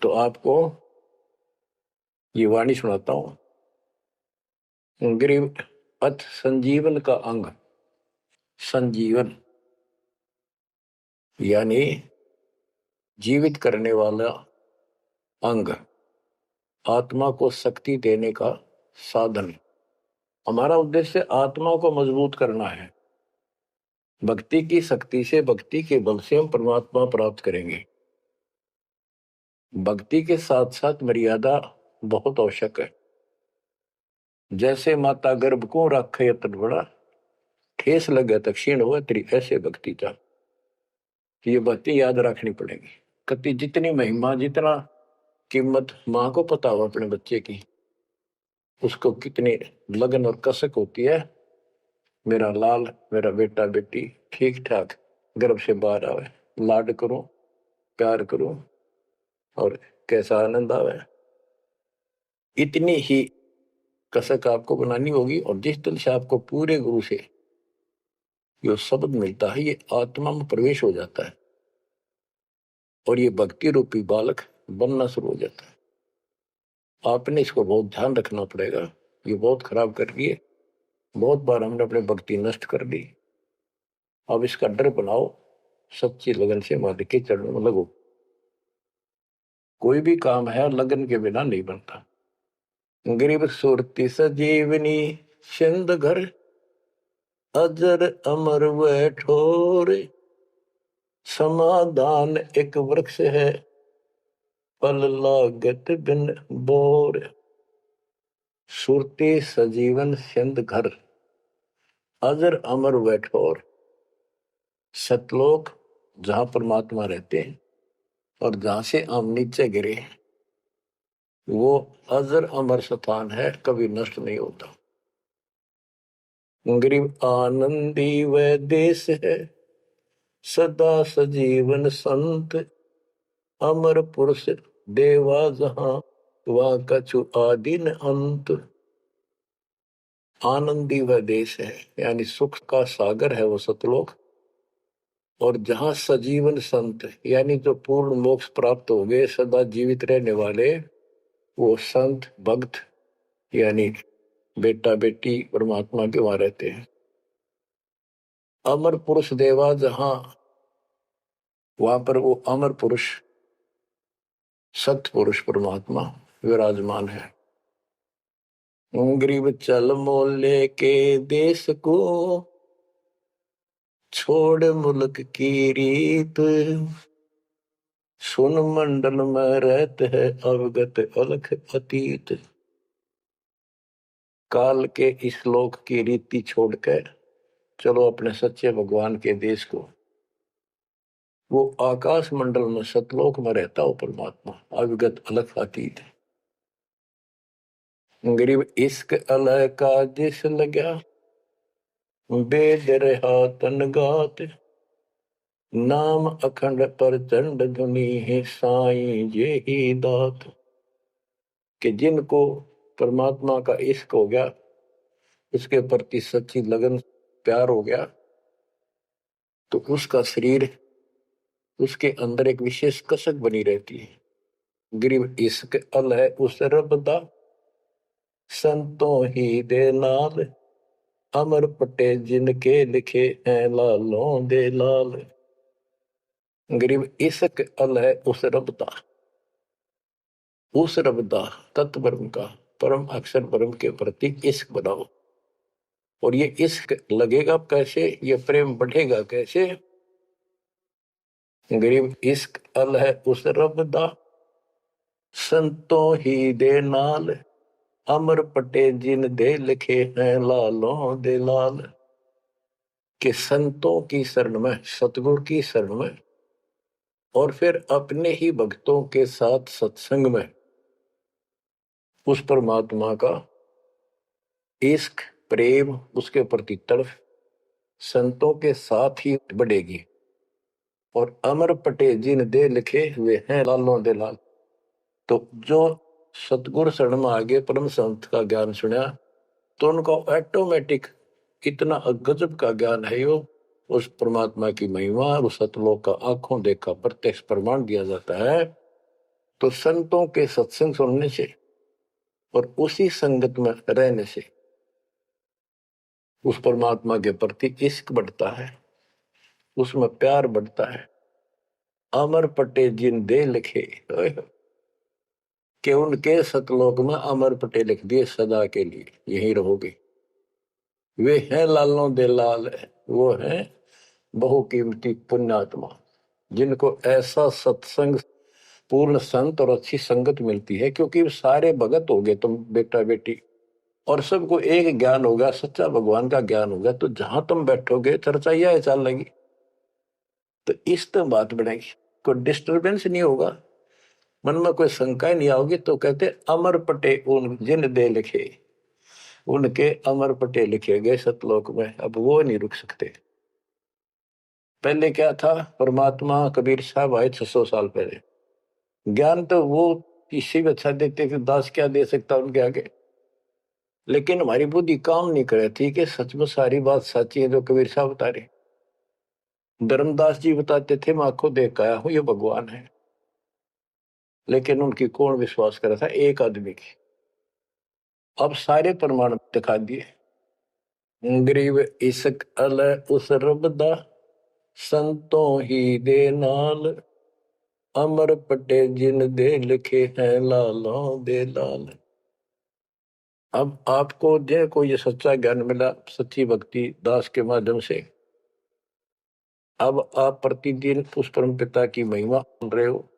तो आपको ये वाणी सुनाता हूं। गरीब अथ संजीवन का अंग, संजीवन यानी जीवित करने वाला अंग, आत्मा को शक्ति देने का साधन। हमारा उद्देश्य आत्मा को मजबूत करना है। भक्ति की शक्ति से, भक्ति के बल से हम परमात्मा प्राप्त करेंगे। भक्ति के साथ साथ मर्यादा बहुत आवश्यक है। जैसे माता गर्भ को रखे यतन बड़ा, ठेस लगे तो क्षीण हुआ तेरी, ऐसे भक्ति का। ये बातें याद रखनी पड़ेगी। कति जितनी महिमा, जितना कीमत माँ को पता हो अपने बच्चे की, उसको कितनी लगन और कसक होती है, मेरा लाल, मेरा बेटा बेटी ठीक ठाक गर्भ से बाहर आवे, लाड करूं, प्यार करूं और कैसा आनंद आवे। इतनी ही कसक आपको बनानी होगी। और जिस दिन से आपको पूरे गुरु से जो शब्द मिलता है, ये आत्मा में प्रवेश हो जाता है और ये भक्ति रूपी बालक बनना शुरू हो जाता है। आपने इसको बहुत ध्यान रखना पड़ेगा। ये बहुत खराब कर रही है, बहुत बार हमने अपने भक्ति नष्ट कर दी। अब इसका डर बनाओ, सच्ची लगन से मालिक के चरणों में लगो। कोई भी काम है लगन के बिना नहीं बनता। गरीब सुरती सजीवनी सिंध घर, अजर अमर व ठोर, समाधान एक वृक्ष है, फल लागत बिन बोर। सुरती सजीवन सिंध घर, अजर अमर व ठोर। सतलोक जहां परमात्मा रहते हैं और जहां से हम नीचे गिरे, वो अजर अमर स्थान है, कभी नष्ट नहीं होता। गरीब आनंदी वह देश है, सदा सजीवन संत, अमर पुरुष देवा जहां, वह कछु आदि न अंत। आनंदी वह देश है, यानी सुख का सागर है वो सतलोक। और जहां सजीवन संत, यानी जो पूर्ण मोक्ष प्राप्त हो गए, सदा जीवित रहने वाले, वो संत भक्त यानी बेटा बेटी परमात्मा के वहां रहते हैं। अमर पुरुष देवा जहां, वहां पर वो अमर पुरुष, सत्य पुरुष परमात्मा विराजमान है। गरीब चल मोले के देश को, छोड़ मुल्क की रीत, सुन मंडल में रहते है अवगत अलख अतीत। काल के इस लोक की रीति छोड़कर चलो अपने सच्चे भगवान के देश को। वो आकाश मंडल में सतलोक में रहता हो परमात्मा, अविगत अलख अतीत। गरीब इश्क अलह का जिस लगा, बेद रहा तन गात, नाम अखंड पर चंड धुनी है साईं ये ही दात। कि जिनको परमात्मा का इश्क हो गया, उसके प्रति सच्ची लगन प्यार हो गया, तो उसका शरीर, उसके अंदर एक विशेष कसक बनी रहती है। गरीब इश्क अलह उस रब दा, संतों ही दे नाल, अमर पटे जिनके लिखे हैं लालों दे लाल। गरीब इश्क अलह उस रब दा, उस रब दा तत्व ब्रह्म का, परम अक्षर ब्रह्म के प्रति इश्क बनाओ। और ये इश्क लगेगा कैसे, ये प्रेम बढ़ेगा कैसे। गरीब इश्क अलह उस रब दा, संतों ही दे नाल, अमर पटे जिन दे लिखे हैं लालों दे लाल। के संतों की शरण में, सतगुरु की शरण में, और फिर अपने ही भक्तों के साथ सत्संग में उस परमात्मा का इश्क प्रेम, उसके प्रति तड़फ संतों के साथ ही बढ़ेगी। और अमर पटे जिन दे लिखे हुए हैं लालों दे लाल। तो जो सतगुरु शरण में आगे परम संत का ज्ञान सुना, तो उनको ऑटोमेटिक इतना गजब का ज्ञान है, वो उस परमात्मा की महिमा, उस सतलोक का आंखों देखा प्रत्यक्ष प्रमाण दिया जाता है। तो संतों के सत्संग सुनने से और उसी संगत में रहने से उस परमात्मा के प्रति इश्क बढ़ता है, उसमें प्यार बढ़ता है। अमर पटे जिन दे लिखे, कि उनके सतलोक में अमर पटे लिख दिए सदा के लिए, यही रहोगे। वे हैं लालों दे लाल, वो हैं बहुकीमती पुण्यात्मा, जिनको ऐसा सत्संग, पूर्ण संत और अच्छी संगत मिलती है। क्योंकि सारे भगत हो गए तुम बेटा बेटी, और सबको एक ज्ञान होगा, सच्चा भगवान का ज्ञान होगा, तो जहां तुम बैठोगे चर्चा यह चल लगी, तो इस तो बात बढ़ेगी, कोई डिस्टर्बेंस नहीं होगा, मन में कोई शंका नहीं आओगी। तो कहते अमर पटे उन जिन दे लिखे, उनके अमर पटे लिखे गए सतलोक में, अब वो नहीं रुक सकते। पहले क्या था, परमात्मा कबीर साहब आए 600 साल पहले, ज्ञान तो वो किसी भी अच्छा देते थे, दास क्या दे सकता उनके आगे। लेकिन हमारी बुद्धि काम नहीं करे थी कि सच में सारी बात सच्ची है जो कबीर साहब बता रहे। धर्मदास जी बताते थे मैं आंखों देख आया हूं ये भगवान है, लेकिन उनकी कौन विश्वास करा था, एक आदमी की। अब सारे प्रमाण दिखा दिए। गरीब इश्क अलह उस रब दा, संतों ही दे नाल, अमर पटे जिन दे लिखे हैं लालों दे लाल। अब आपको को ये सच्चा ज्ञान मिला सच्ची भक्ति दास के माध्यम से, अब आप प्रतिदिन उस परम पिता की महिमा सुन रहे हो,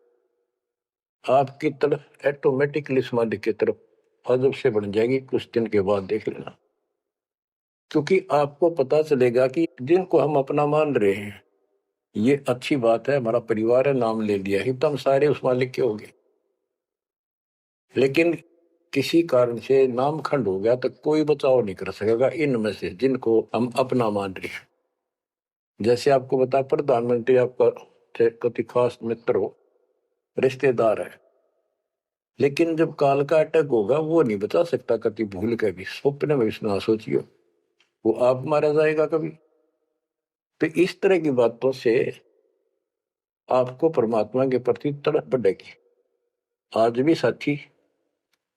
आपकी तरफ ऑटोमेटिकली समाधि की तरफ अजब से बन जाएगी, कुछ दिन के बाद देख लेना। क्योंकि आपको पता चलेगा कि जिनको हम अपना मान रहे हैं, ये अच्छी बात है, हमारा परिवार है, नाम ले लिया ही तो हम सारे उस मालिक के हो गए। लेकिन किसी कारण से नाम खंड हो गया तो कोई बचाव नहीं कर सकेगा इनमें से जिनको हम अपना मान रहे हैं। जैसे आपको बता, प्रधानमंत्री आपका कति खास मित्र हो, रिश्तेदार है, लेकिन जब काल का अटैक होगा वो नहीं बचा सकता कति भूल के भी, स्वप्न में भी ना सोचियो, वो आप मारा जाएगा कभी। तो इस तरह की बातों से आपको परमात्मा के प्रति तड़प बढ़ेगी। आज भी साथी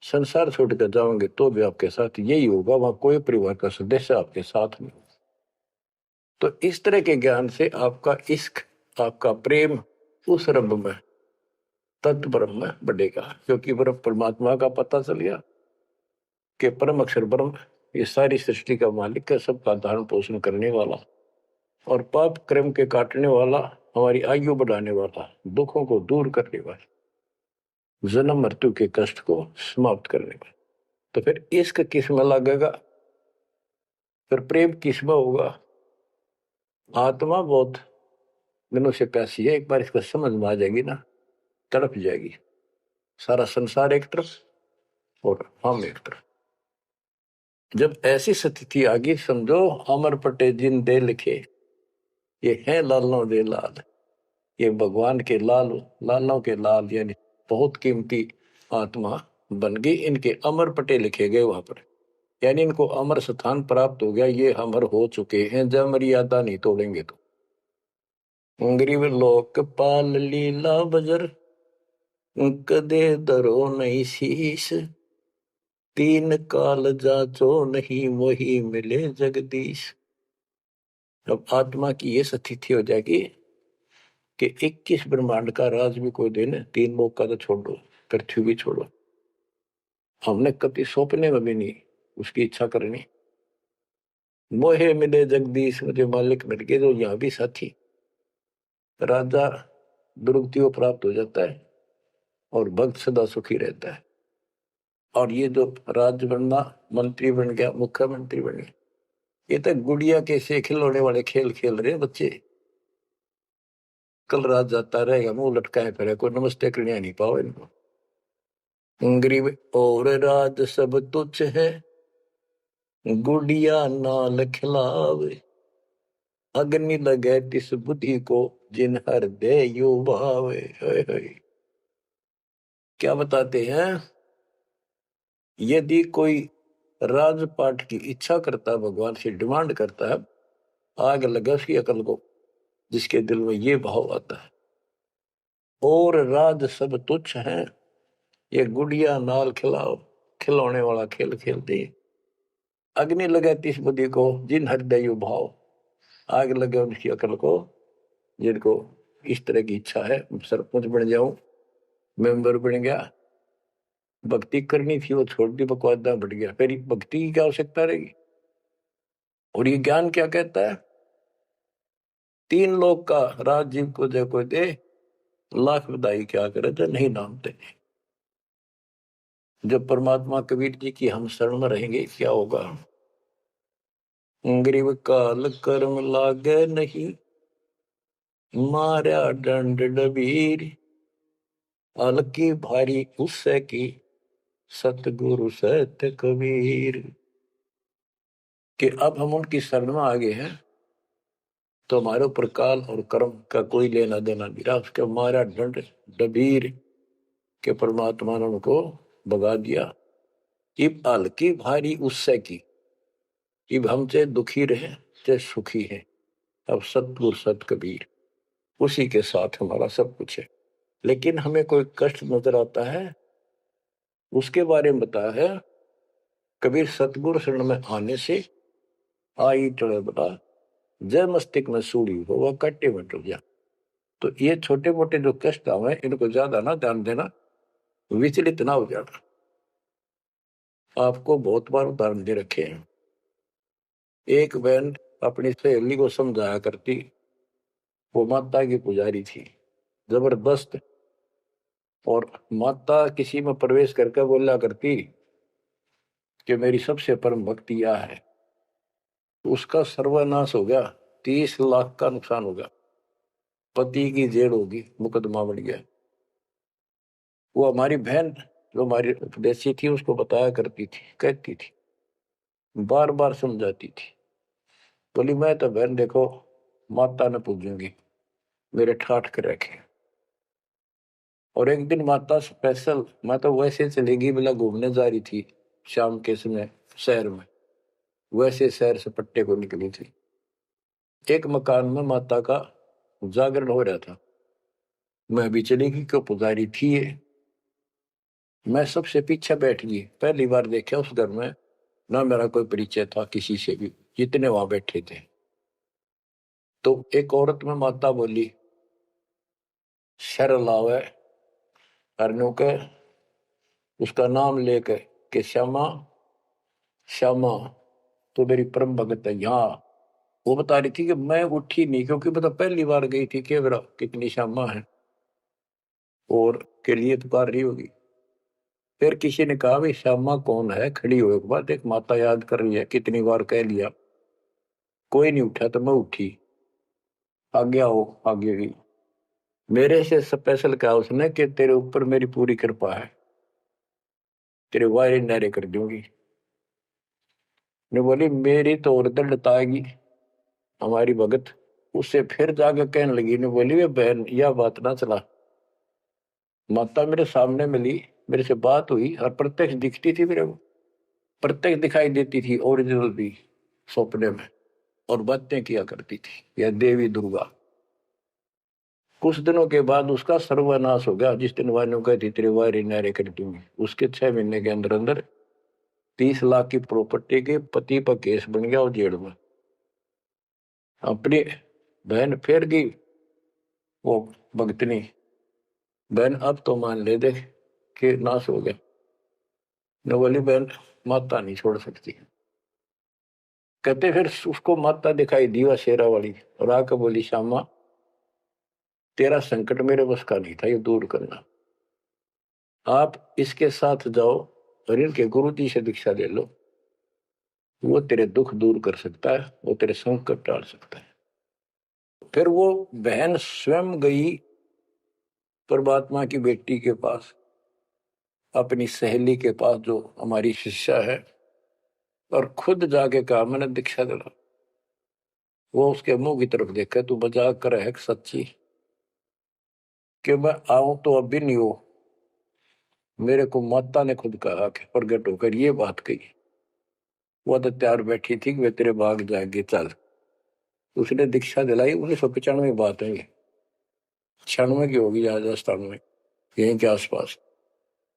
संसार छोड़कर जाओगे तो भी आपके साथ यही होगा, वहां कोई परिवार का सदस्य आपके साथ नहीं। तो इस तरह के ज्ञान से आपका इश्क आपका प्रेम उस रब में, तत्व ब्रह्म में बढ़ेगा, क्योंकि ब्रह्म परमात्मा का पता चल गया कि परम अक्षर ब्रह्म ये सारी सृष्टि का मालिक है, सबका धारण पोषण करने वाला और पाप कर्म के काटने वाला, हमारी आयु बढ़ाने वाला, दुखों को दूर करने वाला, जन्म मृत्यु के कष्ट को समाप्त करने वाला। तो फिर इश्क किसमें लगेगा, फिर प्रेम किसमें होगा। आत्मा बहुत दिनों से प्यासी है, एक बार इसको समझ में आ जाएगी ना, तड़प जाएगी। सारा संसार एक तरफ और हम एक तरफ। जब ऐसी स्थिति आ गई, समझो अमर पटे जिन दे लिखे, ये है लालों दे लाल, ये भगवान के लाल, लालों के लाल, यानी बहुत कीमती आत्मा बन गई, इनके अमर पटे लिखे गए वहां पर, यानी इनको अमर स्थान प्राप्त हो गया, ये अमर हो चुके हैं, जब मर्यादा नहीं तोड़ेंगे तो। गरीब लोकपाल लीला बजर, कदे दरो नहीं शीश, तीन काल जाचो नहीं वही मिले जगदीश। अब आत्मा की ये स्थिति हो जाएगी कि 21 ब्रह्मांड का राज भी कोई दिन, तीन लोग का तो छोड़ो, पृथ्वी भी छोड़ो, हमने कभी सौंपने में भी नहीं उसकी इच्छा करनी। मोहे मिले जगदीश, मुझे मालिक मिल गए, जो यहाँ भी साथी, राजा दुर्गति को प्राप्त हो जाता है और भक्त सदा सुखी रहता है। और ये जो राज्य बनना, मंत्री बन गया, मुख्यमंत्री बन गया, ये तो गुड़िया के से खिलौने वाले खेल खेल रहे बच्चे। कल रात जाता रहेगा, मुंह लटकाए फिरे, कोई नमस्ते करने नहीं पाओ इनको। गरीब और राज सब तुच्छ है, गुड़िया नाल खिलावे, अग्नि लगे तिस बुद्धि को, जिन हृदय यू भावे। क्या बताते हैं, यदि कोई राजपाट की इच्छा करता है, भगवान से डिमांड करता है, आग लगे उसकी अकल को, जिसके दिल में ये भाव आता है। और राज सब तुच्छ हैं, ये गुड़िया नाल खिलाओ, खिलौने वाला खेल खेलते। अग्नि लगे तिस बुद्धि को, जिन हृदय भाव, आग लगे उनकी अकल को, जिनको इस तरह की इच्छा है, सरपंच बन जाऊं, मेंबर बन गया, भक्ति करनी थी वो छोड़ दी, बकवादा बढ़ गया, फिर भक्ति की क्या आवश्यकता रहेगी। और ये ज्ञान क्या कहता है, तीन लोग का राज जीव को जय कोई दे, लाख बधाई क्या करे जो नहीं नामते। जब परमात्मा कबीर जी की हम शरण में रहेंगे, क्या होगा, गरीब काल कर्म लागे नहीं, मारा दंड डबीर, अलकी भारी उससे की, सतगुरु सत्य कबीर। कि अब हम उनकी शरण में आ गए हैं, तो हमारे ऊपर काल और कर्म का कोई लेना देना नहीं रहा। उसके मारा दंड डबीर के परमात्मा ने उनको भगा दिया। इब हल्की भारी उससे की, इब हम चाहे दुखी रहे चाहे सुखी है, अब सतगुरु सत कबीर, उसी के साथ हमारा सब कुछ है। लेकिन हमें कोई कष्ट नजर आता है, उसके बारे में बताया है कबीर, सतगुरु शरण में आने से आई चढ़े बता, जय मस्तिष्क में सूढ़ी हो वह कट्टे में डूब जा। तो ये छोटे मोटे जो कष्ट आवे, इनको ज्यादा ना ध्यान देना, विचलित ना हो जाना। आपको बहुत बार उदाहरण दे रखे हैं। एक बहन अपनी सहेली को समझाया करती, वो माता की पुजारी थी जबरदस्त, और माता किसी में प्रवेश करके बोला करती कि मेरी सबसे परम भक्ति यह है। उसका सर्वनाश हो गया, 30 लाख का नुकसान हो गया, पति की जेल होगी, मुकदमा बढ़ गया। वो हमारी बहन जो हमारी उपदेशी थी, उसको बताया करती थी, कहती थी, बार बार समझाती थी, बोली मैं तो बहन देखो माता ने पूजूंगी, मेरे ठाठ के रखे। और एक दिन माता स्पेशल, मैं तो वैसे चलेगी बिला घूमने जा रही थी शाम के समय शहर में, वैसे शहर से पट्टे को निकली थी। एक मकान में माता का जागरण हो रहा था, मैं भी चली गई, क्यों पुजारी थी ये। मैं सबसे पीछे बैठ गई, पहली बार देखा उस घर में, ना मेरा कोई परिचय था किसी से भी, जितने वहां बैठे थे। तो एक औरत में माता बोली, शर लावे अर्नु के उसका नाम लेके कि श्यामा श्यामा तो मेरी परम भगत है यहाँ। वो बता रही थी कि मैं उठी नहीं क्योंकि बता पहली बार गई थी कि मेरा कितनी श्यामा है और के लिए पुकार रही होगी। फिर किसी ने कहा भाई श्यामा कौन है, खड़ी हुए के बाद एक माता याद कर रही है, कितनी बार कह लिया, कोई नहीं उठा तो मैं उठी, आगे आओ आगे गई। मेरे से स्पेशल कहा उसने कि तेरे ऊपर मेरी पूरी कृपा है, तेरे वायरे नारे कर दूंगी। ने बोली मेरी तो और दंडताएगी हमारी भगत। उससे फिर जाकर कहने लगी, ने बोली वे बहन यह बात ना चला, माता मेरे सामने मिली, मेरे से बात हुई और प्रत्यक्ष दिखती थी, मेरे को प्रत्यक्ष दिखाई देती थी, ओरिजिनल भी सपने में, और बातें किया करती थी यह देवी दुर्गा। कुछ दिनों के बाद उसका सर्वनाश हो गया। जिस दिन वायु कहती तेरे वायरे नारे कर दूंगी, उसके 6 महीने के अंदर अंदर 30 लाख की प्रॉपर्टी के पति पर केस बन गया और जेल में। अपनी बहन फेर गई वो भगतनी, बहन अब तो मान ले दे कि नाश हो गया। न बोली बहन माता नहीं छोड़ सकती। कहते फिर उसको माता दिखाई दीवा शेरा वाली और आकर बोली श्यामा तेरा संकट मेरे बस का नहीं था ये दूर करना, आप इसके साथ जाओ और इनके गुरु जी से दीक्षा ले लो, वो तेरे दुख दूर कर सकता है, वो तेरे संकट टाल सकता है। फिर वो बहन स्वयं गई परमात्मा की बेटी के पास, अपनी सहेली के पास जो हमारी शिष्या है, और खुद जाके कहा मैंने दीक्षा दिला। वो उसके मुंह की तरफ देखा, तू मजाक कर है सच्ची कि मैं आऊं तो अब भी नहीं हो, मेरे को माता ने खुद कहा कि प्रगट होकर ये बात कही। वो तो तैयार बैठी थी कि वे तेरे भाग जाएंगे चल। उसने दीक्षा दिलाई 1995 बात है, 96 की होगी राजस्थान में यहीं के आसपास।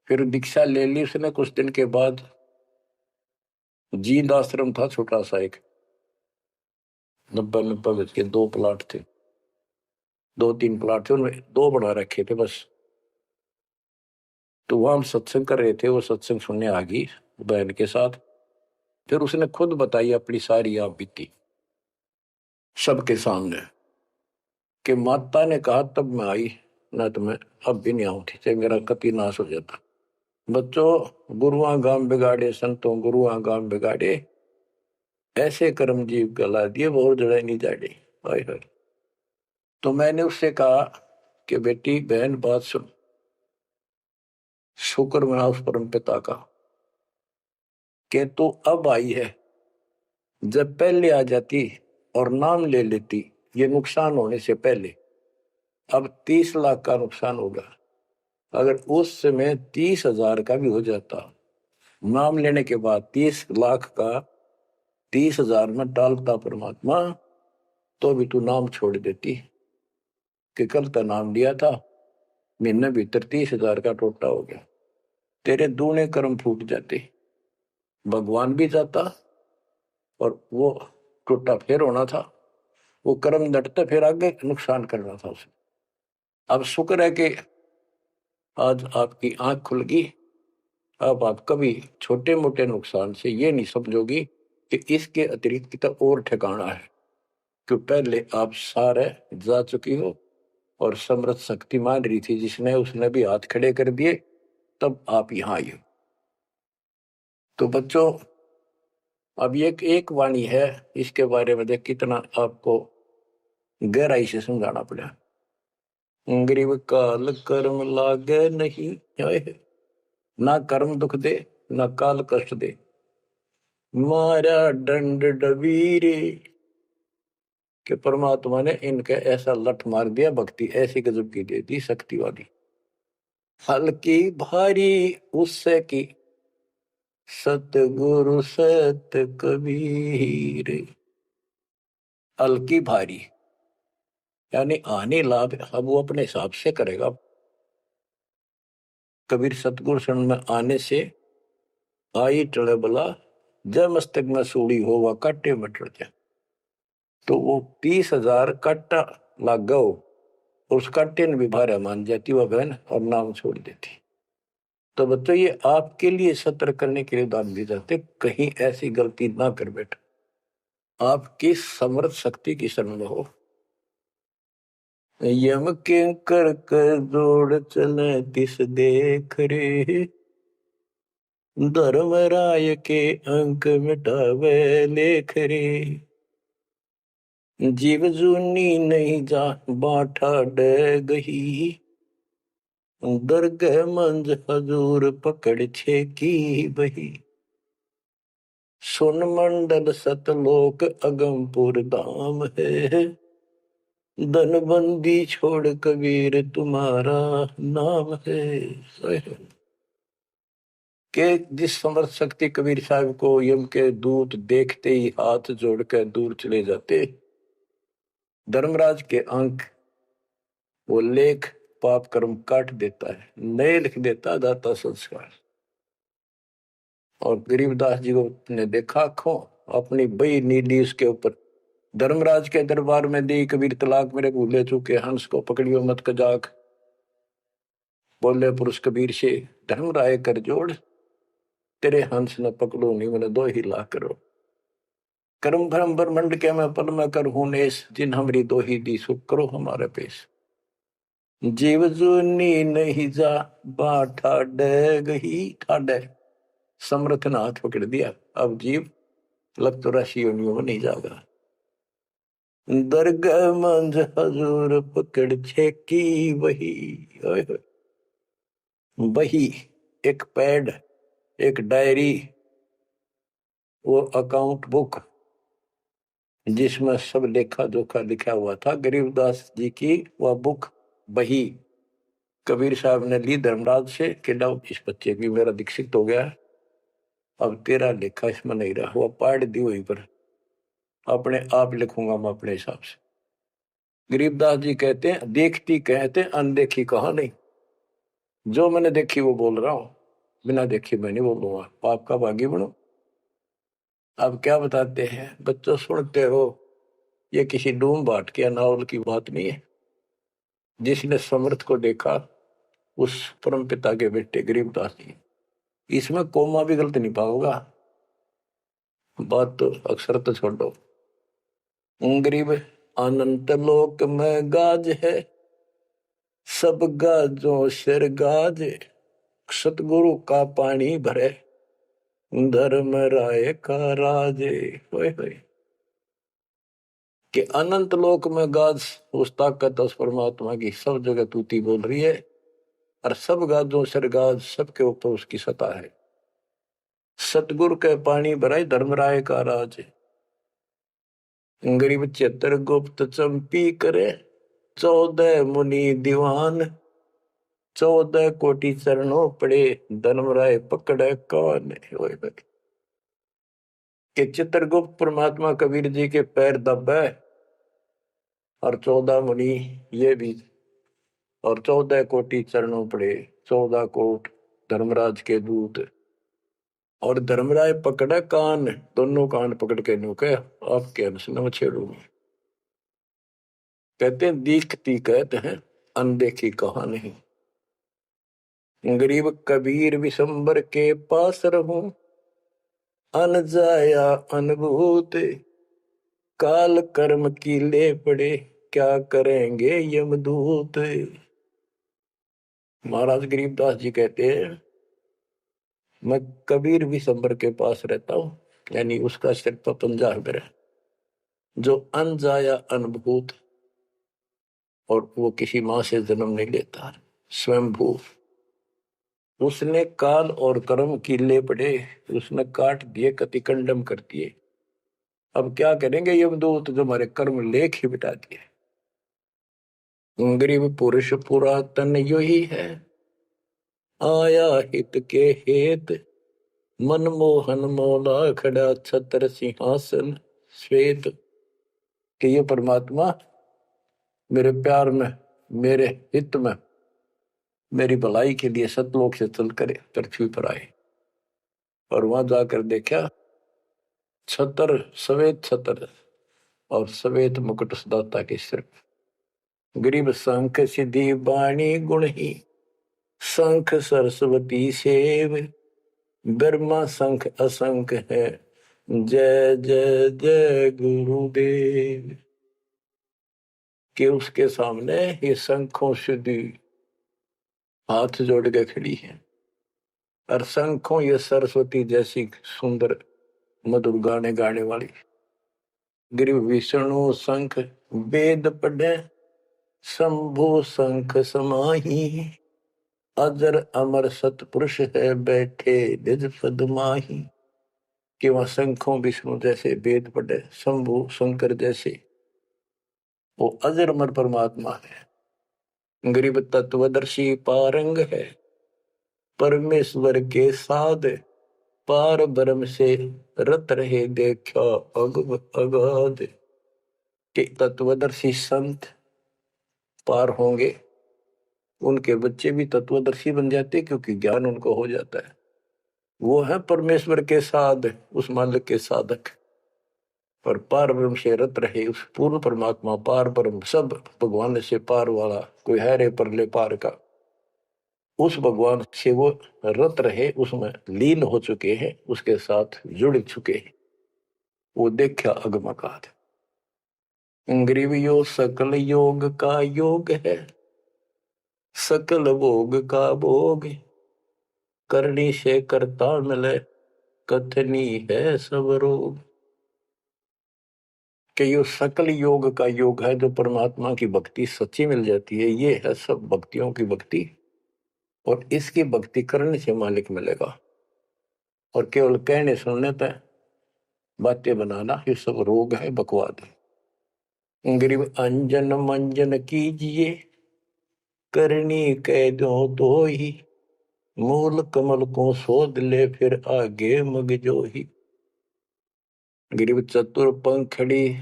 फिर दीक्षा ले ली उसने। कुछ दिन के बाद जींद आश्रम था छोटा सा एक, 90 गज के 2 प्लाट थे, 2-3 प्लाट थे, उनमें 2 बना रखे थे बस। तो वहां हम सत्संग कर रहे थे, वो सत्संग सुनने आ गई बहन के साथ। फिर उसने खुद बताई अपनी सारी आप बीती सबके सामने कि माता ने कहा तब मैं आई, ना तो मैं अब भी नहीं आऊं थी, चाहे मेरा कति नाश हो जाता। बच्चों गुरुआ गांव बिगाड़े संतों गुरुआ गांव बिगाड़े, ऐसे कर्म जीव गला दिए वो जड़े नहीं जाड़े। हाय हाय। तो मैंने उससे कहा कि बेटी बहन बात सुन, शुक्र मना उस परम पिता का कि तू अब आई है, जब पहले आ जाती और नाम ले लेती ये नुकसान होने से पहले, अब 30 लाख का नुकसान होगा। अगर उस समय 30,000 का भी हो जाता, नाम लेने के बाद 30 लाख का 30,000 में डालता परमात्मा, तो भी तू नाम छोड़ देती कि कल तो नाम लिया था, महीने भीतर 30,000 का टोटा हो गया, तेरे दूने कर्म फूट जाते, भगवान भी जाता और वो टोटा फिर होना था, वो कर्म डटते फिर आगे नुकसान करना था उसे। अब शुक्र है कि आज आपकी आंख खुल गई। अब आप कभी छोटे मोटे नुकसान से ये नहीं समझोगी कि इसके अतिरिक्त तो और ठिकाना है, कि पहले आप सारे जा चुकी हो और समृद्ध शक्ति मान रही थी जिसने, उसने भी हाथ खड़े कर दिए, तब आप यहां आई हो। तो बच्चों अब ये एक वाणी है, इसके बारे में देख कितना आपको गहराई से समझाना पड़ा। गरीब काल कर्म लागे नहीं, ना कर्म दुख दे ना काल कष्ट दे, मारा दंड डबीरे। कि परमात्मा ने इनके ऐसा लठ मार दिया, भक्ति ऐसी गजब की दे दी शक्ति वाली, हल्की भारी उससे की सतगुरु सत कबीर। हल्की भारी यानी आने लाभ अब वो अपने हिसाब से करेगा। कबीर सतगुरु शरण में आने से आई टले बला, जब मस्तक में सूड़ी हो वह काटे बट जाए। तो वो 30,000 काटा लाग गो, उसका टिन भी भारा मान जाती वह बहन और नाम छोड़ देती। तो बच्चों ये आपके लिए सतर्क करने के लिए दान दी जाते, कहीं ऐसी गलती ना कर बैठो, आपकी समर्थ शक्ति की शरण में हो। यम के कर कर जोड़ चले तिस देख रे, धर्मराय के अंक मिटावे लेख रे, जीव जूनी नहीं जा बाठा डे गही, दरगह मंज हजूर पकड़ छे की बही, सुन मंडल सतलोक अगमपुर धाम है, धनबंदी छोड़ कबीर तुम्हारा नाम है। के जिस समर्थ शक्ति कबीर साहब को यम के दूत देखते ही हाथ जोड़कर दूर चले जाते, धर्मराज के अंक वो लेख पाप कर्म काट देता है, नए लिख देता दाता संस्कार। और गरीबदास जी को ने देखा आंखों, अपनी बई नीली उसके ऊपर, धर्मराज के दरबार में दी कबीर तलाक मेरे भूले चूके, हंस को पकड़ियो मत कजाक, बोले पुरुष कबीर से धर्मराय कर जोड़, तेरे हंस न पकड़ो नहीं मैंने दो ही ला करो, कर्म भरम ब्रह्मंड के मैं पल में कर हूं नेस, जिन हमरी दो ही दी सुख करो हमारे पेश, जीव जूनी नहीं जा बाठा डे गही, ठाडे समर्थ ने हाथ पकड़ दिया, अब जीव लग तो राशि योनियों नहीं जागा, दरगाह मंज हजूर पकड़ छेकी वही, वही एक पैड, एक डायरी, वो अकाउंट बुक जिसमें सब लेखा जोखा लिखा हुआ था, गरीबदास जी की वह बुक बही कबीर साहब ने ली धर्मराज से कि लो इस बच्चे की मेरा दीक्षित हो गया, अब तेरा लेखा इसमें नहीं रहा, वो पाड़ दी वहीं पर, अपने आप लिखूंगा मैं अपने हिसाब से। गरीबदास जी कहते हैं देखती कहते अनदेखी कहा नहीं, जो मैंने देखी वो बोल रहा हूं, बिना देखी मैं नहीं बोलूंगा, पाप का भागी बनो। अब क्या बताते हैं बच्चों, सुनते हो, ये किसी डूम बाट के नावल की बात नहीं है, जिसने समर्थ को देखा उस परम पिता के बेटे गरीबदास जी, इसमें कोमा भी गलत नहीं पाओगा, बात तो अक्सर तो छोड़ो। गरीब अनंत लोक में गाज है, सब गाजों सिर गाज, सतगुरु का पानी भरे, धर्म राय का राजे, होए होए कि अनंत लोक में गाज उस ताकत उस परमात्मा की सब जगह तूती बोल रही है, और सब गाजों सिर गाज, सबके ऊपर उसकी सत्ता है, सतगुरु के पानी भराई धर्मराय का राज, गरीब चतर गुप्त चंपी करे, 14 मुनि दीवान, 14 कोटि चरणों पड़े, धर्मराय पकड़े कौन, कि चित्रगुप्त परमात्मा कबीर जी के पैर दबे, और 14 मुनि ये भी, और 14 कोटि चरणों पड़े, 14 कोट धर्मराज के दूत, और धर्मराय पकड़े कान, दोनों कान पकड़ के नुके आपके अंश न छेड़ूंगा। कहते हैं दीखती कहते हैं अनदेखी कहा नहीं, गरीब कबीर विशंबर के पास रहूं, अन जाया अनुभूत, काल कर्म की ले पड़े, क्या करेंगे यमदूत। महाराज गरीबदास जी कहते हैं मैं कबीर विशंबर के पास रहता हूं, यानी उसका सिर पर पंजा है मेरा, जो अन जाया अनुभूत, और वो किसी मां से जन्म नहीं लेता, स्वयंभू, उसने काल और कर्म की ले पड़े, उसने काट दिए, कतिकंडम कर दिए, अब क्या करेंगे यमदूत, जो हमारे कर्म लेख ही बिटा दिए। गरीब पुरुष पुरातन यो ही है, आया हित के हेत, मनमोहन मौला खड़ा छत्र सिंहासन श्वेत, कि ये परमात्मा मेरे प्यार में, मेरे हित में, मेरी भलाई के लिए सतलोक से चलकर पृथ्वी पर आए, और वहां जाकर देखा छतर, सफेद छतर और सफेद मुकुट दाता के सिर, गरीब शंख सिद्धि बाणी गुण ही, शंख सरस्वती सेव, ब्रह्मा शंख असंख है, जय जय जय गुरुदेव। कि उसके सामने ये शंखों सिद्धि हाथ जोड़ के खड़ी है, और शंखों ये सरस्वती जैसी सुंदर मधुर गाने गाने वाली। गिरि विष्णु शंख वेद पढ़े, शंभु शंख समाही, अजर अमर सतपुरुष है बैठे निज पद माही। कि वह शंखों विष्णु जैसे वेद पढ़े, शंभु शंकर जैसे वो अजर अमर परमात्मा है। गरीब तत्वदर्शी पारंग है, परमेश्वर के साध, पार ब्रह्म से रत रहे देखा अगाध। के तत्वदर्शी संत पार होंगे, उनके बच्चे भी तत्वदर्शी बन जाते क्योंकि ज्ञान उनको हो जाता है। वो है परमेश्वर के साध, उस मालिक के साधक। पर पार ब्रह्म से रत रहे, उस पूर्ण परमात्मा पार ब्रह्म सब भगवान से पार वाला कोई है रे परले पार का, उस भगवान से वो रत रहे, उसमें लीन हो चुके हैं, उसके साथ जुड़ चुके हैं। वो देखा अगमकाद। ग्रीव योग सकल योग का योग है, सकल भोग का भोग, करनी से करता मिले, कथनी है सब रोग। कि ये सकल योग का योग है, जो परमात्मा की भक्ति सच्ची मिल जाती है, ये है सब भक्तियों की भक्ति। और इसकी भक्ति करने से मालिक मिलेगा, और केवल कहने सुनने पे बातें बनाना ये सब रोग है, बकवाद है। गरीब अंजन मंजन कीजिए, करनी कह दो तो ही, मूल कमल को शोध ले फिर आगे मग जो ही। गरीब चतुर पंखड़ी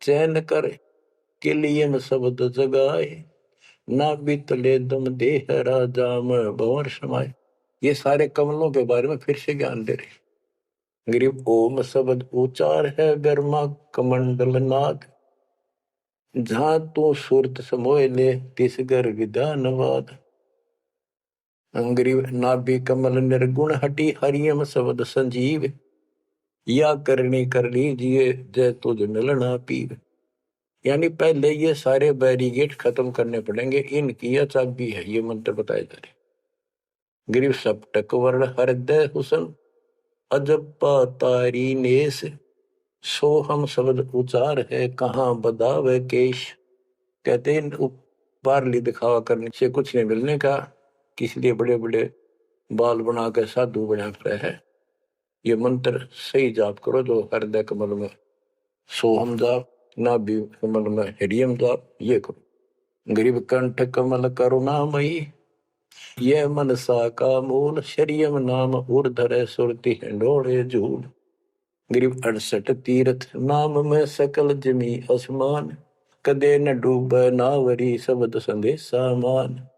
चैन कर, किलियन शब्द जगाए, ना बीतले दम देह राजा में भंवर समाए। ये सारे कमलों के बारे में फिर से ज्ञान दे रहे। गरीब ओम शब्द उचार है, ब्रह्मा कमंडल नाद, जहां तू सुरत समोय ले तिस गर विधानवाद। गरीब नाभि कमल निर्गुण हटी, हरियम शब्द संजीव, या करनी कर लीजिए जय तुझ मिलना पीर। यानी पहले ये सारे बैरिगेट खत्म करने पड़ेंगे, इनकी यह चाबी है, ये मंत्र बताए जा रहे। गिरिव सप्तक वर्ण हृदय हुसन, अजब्बा तारी नेस, सोहम शब्द उचार है, कहाँ बदावे केश। कहते हैं बारली दिखावा करने से कुछ नहीं मिलने का, किसलिए बड़े बड़े बाल बना के साधु बना रहे है। ये मंत्र सही जाप करो, जो हृदय कमल में सोहम जाप, नाभि कमल में हरियम जाप, ये करो। गरीब कंठ कमल करुणामयी, यह मनसा का मूल, शरियम नाम उर्धर सुरति हिंडोड़े झूल। गरीब 68 तीर्थ नाम में सकल जमी आसमान, कदे न डूब नावरी शब्द संदेशा मान।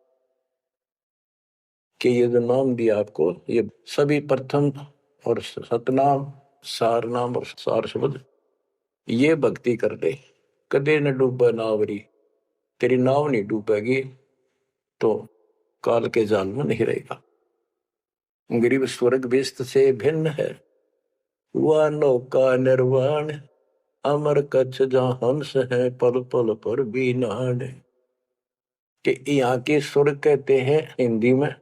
कि ये जो नाम दिया आपको, ये सभी प्रथम और सतनाम, सार नाम और सार शब्द, ये भक्ति कर ले, कदे न डूबा नावरी, तेरी नाव नहीं डूबेगी तो काल के जाल में नहीं रहेगा। गरीब स्वर्ग बेस्त से भिन्न है, वह नौका निर्वाण, अमर कच्छ जहाँ हंस है, पल पल पर भी नाण। कि यहाँ के स्वर्ग कहते हैं हिंदी में,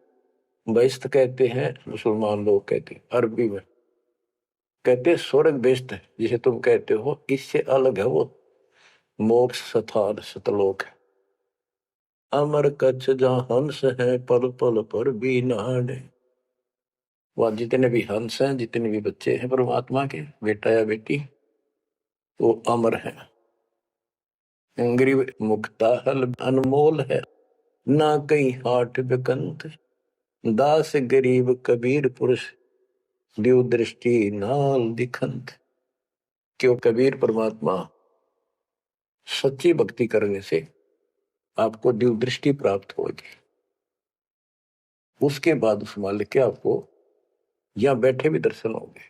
बेस्त कहते हैं मुसलमान लोग कहते हैं, अरबी में कहते हैं स्वर्ग बेस्त है, जिसे तुम कहते हो, इससे अलग है वो मोक्ष स्थान सतलोक है। अमर कच्छ जहाँ हंस है, पल पल पर भी नाण। वह जितने भी हंस हैं, जितने भी बच्चे हैं परमात्मा के, बेटा या बेटी, वो अमर है। गरीब मुक्ता हल अनमोल है, ना कहीं हाट बिकंत, दास गरीब कबीर पुरुष, दिव दृष्टि नाल दिखंत। क्यों कबीर परमात्मा सच्ची भक्ति करने से आपको दिव दृष्टि प्राप्त होगी। उसके बाद उस मालिक के आपको या बैठे भी दर्शन होंगे।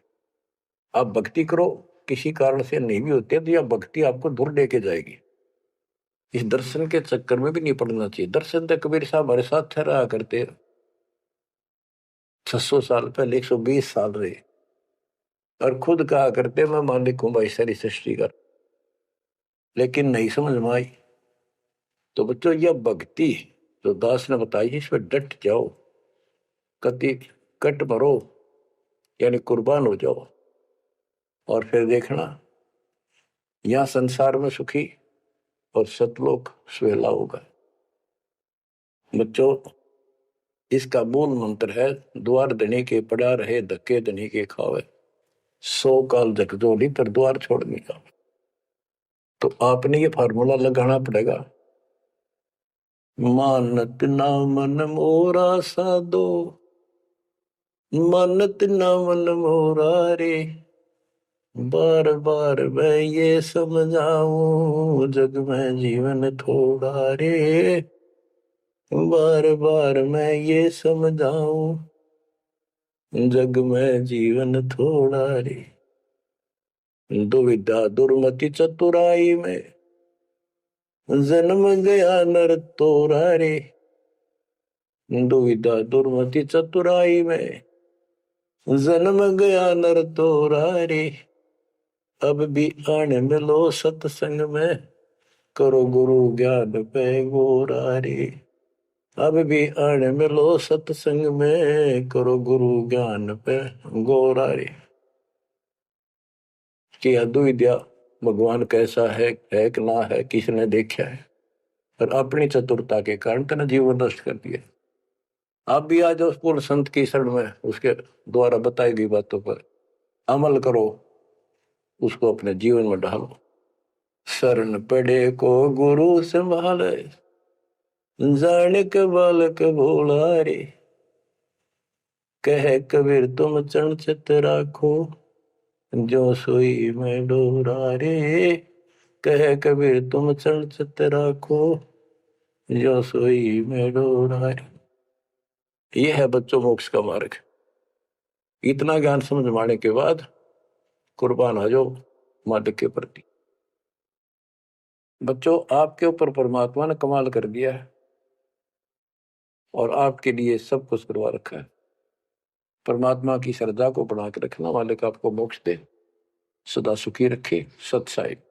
आप भक्ति करो, किसी कारण से नहीं भी होते तो यह भक्ति आपको दूर लेके जाएगी। इस दर्शन के चक्कर में भी नहीं पड़ना चाहिए। दर्शन तो कबीर साहब हमारे साथ ठहरा करते 600 साल पहले, 120 साल रहे, और खुद कहा करते मैं मालिक हूं भाई सारी सृष्टि का। लेकिन नहीं समझ में आई। तो बच्चों यह भक्ति जो दास ने बताई इस पर डट जाओ, कति कट मरो, यानी कुर्बान हो जाओ, और फिर देखना यहां संसार में सुखी और सतलोक सुहेला होगा। बच्चों इसका मूल मंत्र है, द्वार धनी के पड़ा रहे, धक्के धनी के खावे, 100 काल झकझोली पर द्वार छोड़ने का। तो आपने ये फार्मूला लगाना पड़ेगा, मानत ना मन मोरा साधो, मानत ना मन मोरा रे, बार बार मैं ये समझाऊं, जग में जीवन थोड़ा रे, बार बार मैं ये समझाऊं, जग में जीवन थोड़ा रे। दुविधा दुर्मति चतुराई में, जन्म गया नर तोरा रे, दुविधा दुर्मति चतुराई में, जन्म गया नर तोरा रे, अब भी आने मिलो सत्संग में, करो गुरु ज्ञान पे गोरा रे, अब भी आने मिलो सत्संग में, करो गुरु ज्ञान पे गोरा रे। कि अद्विद्या भगवान कैसा है कि ना है किसने देखा है, पर अपनी चतुरता के कारण तेने जीवन नष्ट कर दिया। आप भी आ जाओ पूर्ण संत की शरण में, उसके द्वारा बताई गई बातों पर अमल करो, उसको अपने जीवन में ढालो। शरण पड़े को गुरु संभाले, जाने के बालक भोला रे, कह कबीर तुम चरण चित राखो, जो सोई में डोरा रे, कह कबीर तुम चरण चित राखो, जो सोई में डोरा रे। ये है बच्चों मोक्ष का मार्ग। इतना ज्ञान समझ माने के बाद कुर्बान हो जाओ मालिक के प्रति। बच्चों आपके ऊपर परमात्मा ने कमाल कर दिया है और आपके लिए सब कुछ करवा रखा है। परमात्मा की श्रद्धा को बढ़ा के रखना, मालिक आपको मोक्ष दे, सदा सुखी रखे। सत साहिब।